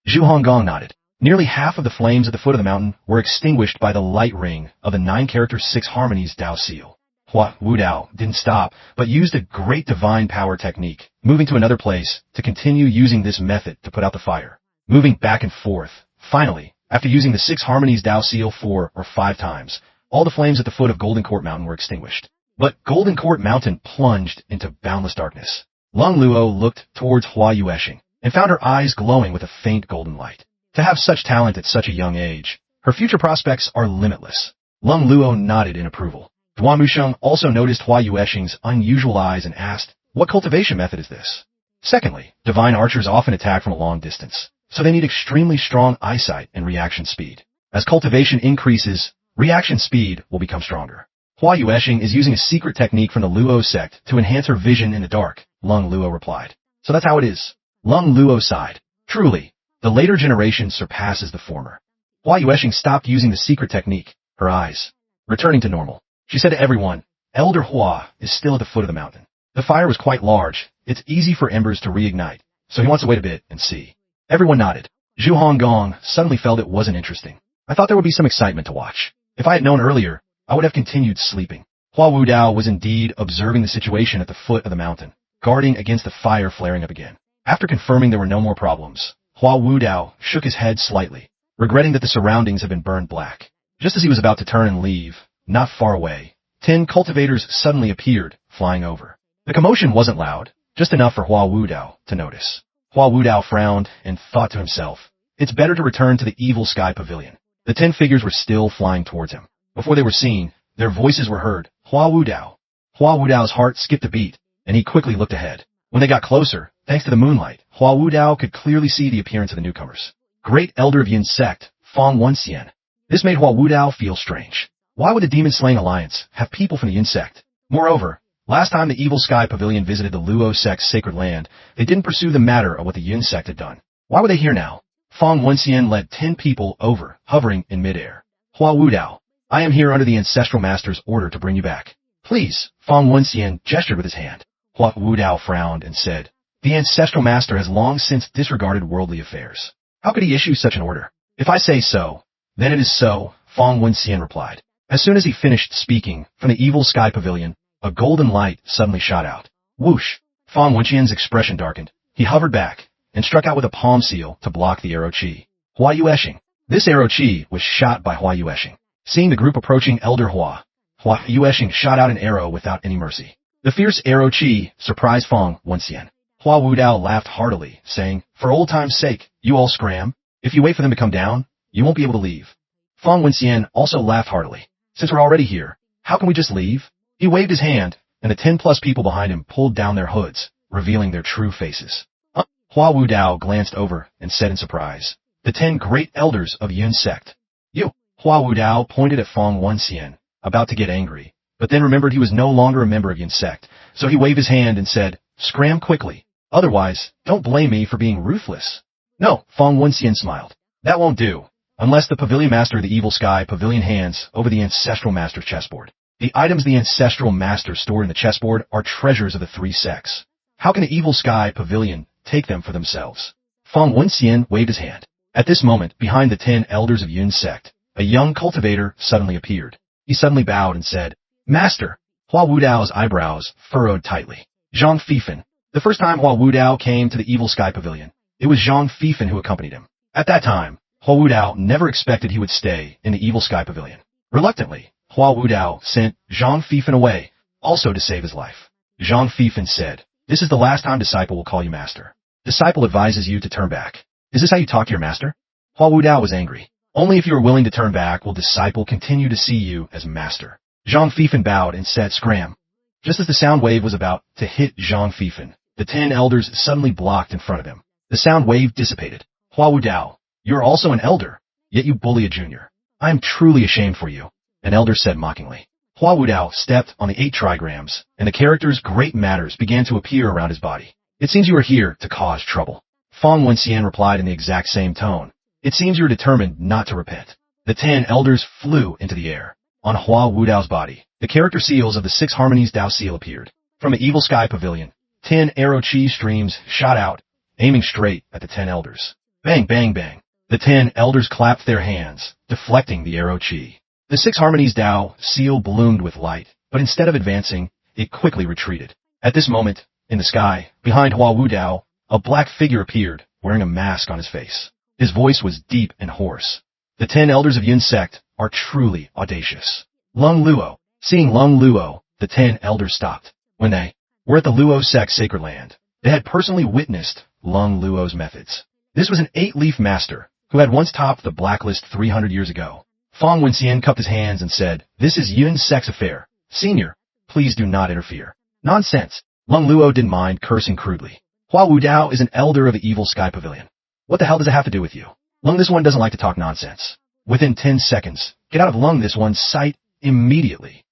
Zhu Honggong nodded. Nearly half of the flames at the foot of the mountain were extinguished by the light ring of the 9 character 6 harmonies Dao seal. Hua Wudao didn't stop, but used a great divine power technique, moving to another place to continue using this method to put out the fire. Moving back and forth, finally, after using the 6 harmonies Dao seal 4 or 5 times, all the flames at the foot of Golden Court Mountain were extinguished. But Golden Court Mountain plunged into boundless darkness. Lung Luo looked towards Hua Yueshing and found her eyes glowing with a faint golden light. To have such talent at such a young age, her future prospects are limitless. Lung Luo nodded in approval. Duan Musheng also noticed Hua Yueshing's unusual eyes and asked, "What cultivation method is this?" Secondly, divine archers often attack from a long distance, so they need extremely strong eyesight and reaction speed. As cultivation increases, reaction speed will become stronger. Hua Yueshing is using a secret technique from the Luo sect to enhance her vision in the dark, Lung Luo replied. So that's how it is. Lung Luo sighed. Truly, the later generation surpasses the former. Hua Yueshing stopped using the secret technique, her eyes returning to normal. She said to everyone, "Elder Hua is still at the foot of the mountain. The fire was quite large. It's easy for embers to reignite, so he wants to wait a bit and see." Everyone nodded. Zhu Honggong suddenly felt it wasn't interesting. "I thought there would be some excitement to watch. If I had known earlier, I would have continued sleeping." Hua Wudao was indeed observing the situation at the foot of the mountain, guarding against the fire flaring up again. After confirming there were no more problems, Hua Wudao shook his head slightly, regretting that the surroundings had been burned black. Just as he was about to turn and leave, not far away, 10 cultivators suddenly appeared, flying over. The commotion wasn't loud, just enough for Hua Wudao to notice. Hua Wudao frowned and thought to himself, "It's better to return to the Evil Sky Pavilion." The 10 figures were still flying towards him. Before they were seen, their voices were heard. Hua Wudao. Hua Wudao's heart skipped a beat, and he quickly looked ahead. When they got closer, thanks to the moonlight, Hua Wudao could clearly see the appearance of the newcomers. Great Elder of Yin Sect, Fong Wenxian. This made Hua Wudao feel strange. Why would the Demon-Slaying Alliance have people from the Yin Sect? Moreover, last time the Evil Sky Pavilion visited the Luo Sect's sacred land, they didn't pursue the matter of what the Yin Sect had done. Why were they here now? Fong Wenxian led 10 people over, hovering in midair. "Hua Wudao, I am here under the Ancestral Master's order to bring you back. Please." Fong Wenxian gestured with his hand. Hua Wudao frowned and said, "The Ancestral Master has long since disregarded worldly affairs. How could he issue such an order?" "If I say so, then it is so," Fong Wenxian replied. As soon as he finished speaking, from the Evil Sky Pavilion, a golden light suddenly shot out. Whoosh! Fong Wenxian's expression darkened. He hovered back and struck out with a palm seal to block the arrow chi. Hua Yueshing. This arrow chi was shot by Hua Yueshing. Seeing the group approaching Elder Hua, Hua Yueshing shot out an arrow without any mercy. The fierce arrow chi surprised Fong Wenxian. Hua Wudao laughed heartily, saying, "For old time's sake, you all scram. If you wait for them to come down, you won't be able to leave." Fong Wenxian also laughed heartily. "Since we're already here, how can we just leave?" He waved his hand, and the 10+ people behind him pulled down their hoods, revealing their true faces. Hua Wudao glanced over and said in surprise, "The 10 great elders of Yun Sect." "You." Hua Wudao pointed at Fong Wenxian, about to get angry, but then remembered he was no longer a member of Yun Sect, so he waved his hand and said, "Scram quickly. Otherwise, don't blame me for being ruthless." "No," Fong Wenxian smiled. "That won't do, unless the Pavilion Master of the Evil Sky Pavilion hands over the Ancestral Master's chessboard. The items the Ancestral Master stored in the chessboard are treasures of the 3 sects. How can the Evil Sky Pavilion take them for themselves? Feng Wenxian waved his hand. At this moment, behind the 10 elders of Yun's sect, a young cultivator suddenly appeared. He suddenly bowed and said, Master. Hua Wudao's eyebrows furrowed tightly. Zhang Fifan. The first time Hua Wudao came to the Evil Sky Pavilion, it was Zhang Fifan who accompanied him. At that time, Hua Wudao never expected he would stay in the Evil Sky Pavilion. Reluctantly, Hua Wudao sent Zhang Fifan away, also to save his life. Zhang Fifan said, This is the last time Disciple will call you master. Disciple advises you to turn back. Is this how you talk to your master? Hua Wudao was angry. Only if you are willing to turn back will Disciple continue to see you as master. Zhang Fifan bowed and said, Scram. Just as the sound wave was about to hit Zhang Fifan, the 10 elders suddenly blocked in front of him. The sound wave dissipated. Hua Wudao, you are also an elder, yet you bully a junior. I am truly ashamed for you, an elder said mockingly. Hua Wudao stepped on the 8 trigrams, and the character's great matters began to appear around his body. It seems you are here to cause trouble. Feng Wenxian replied in the exact same tone. It seems you are determined not to repent. The 10 elders flew into the air. On Hua Wudao's body, the character seals of the 6 harmonies Dao seal appeared. From the Evil Sky Pavilion, 10 arrow chi streams shot out, aiming straight at the 10 elders. Bang, bang, bang. The 10 elders clapped their hands, deflecting the arrow chi. The 6 harmonies Dao seal bloomed with light, but instead of advancing, it quickly retreated. At this moment, in the sky, behind Hua Wudao, a black figure appeared, wearing a mask on his face. His voice was deep and hoarse. The 10 elders of Yun's sect are truly audacious. Lung Luo. Seeing Lung Luo, the 10 elders stopped. When they were at the Luo sect's sacred land, they had personally witnessed Lung Luo's methods. This was an 8-leaf master, who had once topped the blacklist 300 years ago. Feng Wenxian cupped his hands and said, This is Yun's sect's affair. Senior, please do not interfere. Nonsense. Lung Luo didn't mind cursing crudely. Hua Wudao is an elder of the Evil Sky Pavilion. What the hell does it have to do with you? Lung, this one doesn't like to talk nonsense. Within 10 seconds, get out of Lung, this one's sight immediately.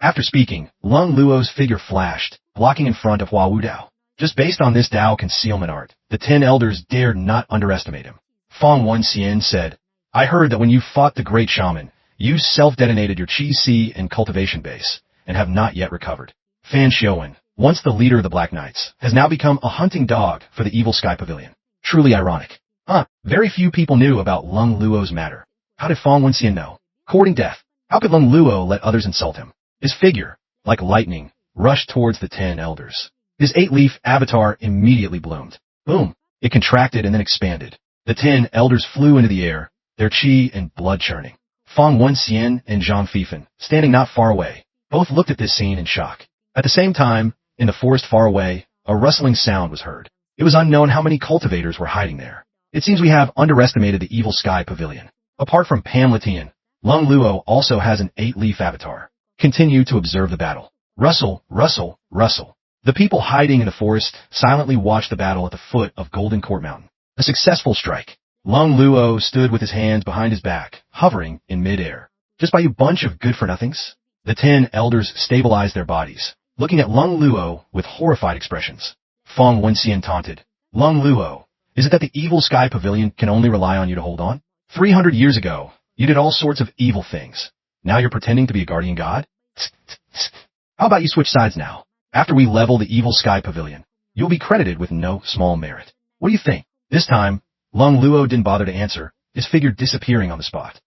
After speaking, Lung Luo's figure flashed, blocking in front of Hua Wudao. Just based on this Dao concealment art, the 10 elders dared not underestimate him. Feng Wenxian said, I heard that when you fought the great shaman, you self-detonated your Qi Si and cultivation base, and have not yet recovered. Fan Xiuwen, once the leader of the Black Knights, has now become a hunting dog for the Evil Sky Pavilion. Truly ironic. Very few people knew about Lung Luo's matter. How did Feng Wenxian know? Courting death. How could Lung Luo let others insult him? His figure, like lightning, rushed towards the 10 elders. His 8-leaf avatar immediately bloomed. Boom! It contracted and then expanded. The 10 elders flew into the air, their chi and blood churning. Feng Wenxian and Zhang Fifan, standing not far away, both looked at this scene in shock. At the same time, in the forest far away, a rustling sound was heard. It was unknown how many cultivators were hiding there. It seems we have underestimated the Evil Sky Pavilion. Apart from Pan Litian, Lung Luo also has an 8-leaf avatar. Continue to observe the battle. Rustle, rustle, rustle. The people hiding in the forest silently watched the battle at the foot of Golden Court Mountain. A successful strike. Lung Luo stood with his hands behind his back, hovering in midair. Just by you bunch of good-for-nothings? The 10 elders stabilized their bodies, looking at Lung Luo with horrified expressions. Feng Wenxian taunted. Lung Luo, is it that the Evil Sky Pavilion can only rely on you to hold on? 300 years ago, you did all sorts of evil things. Now you're pretending to be a guardian god? How about you switch sides now? After we level the Evil Sky Pavilion, you'll be credited with no small merit. What do you think? This time, Lung Luo didn't bother to answer, his figure disappearing on the spot.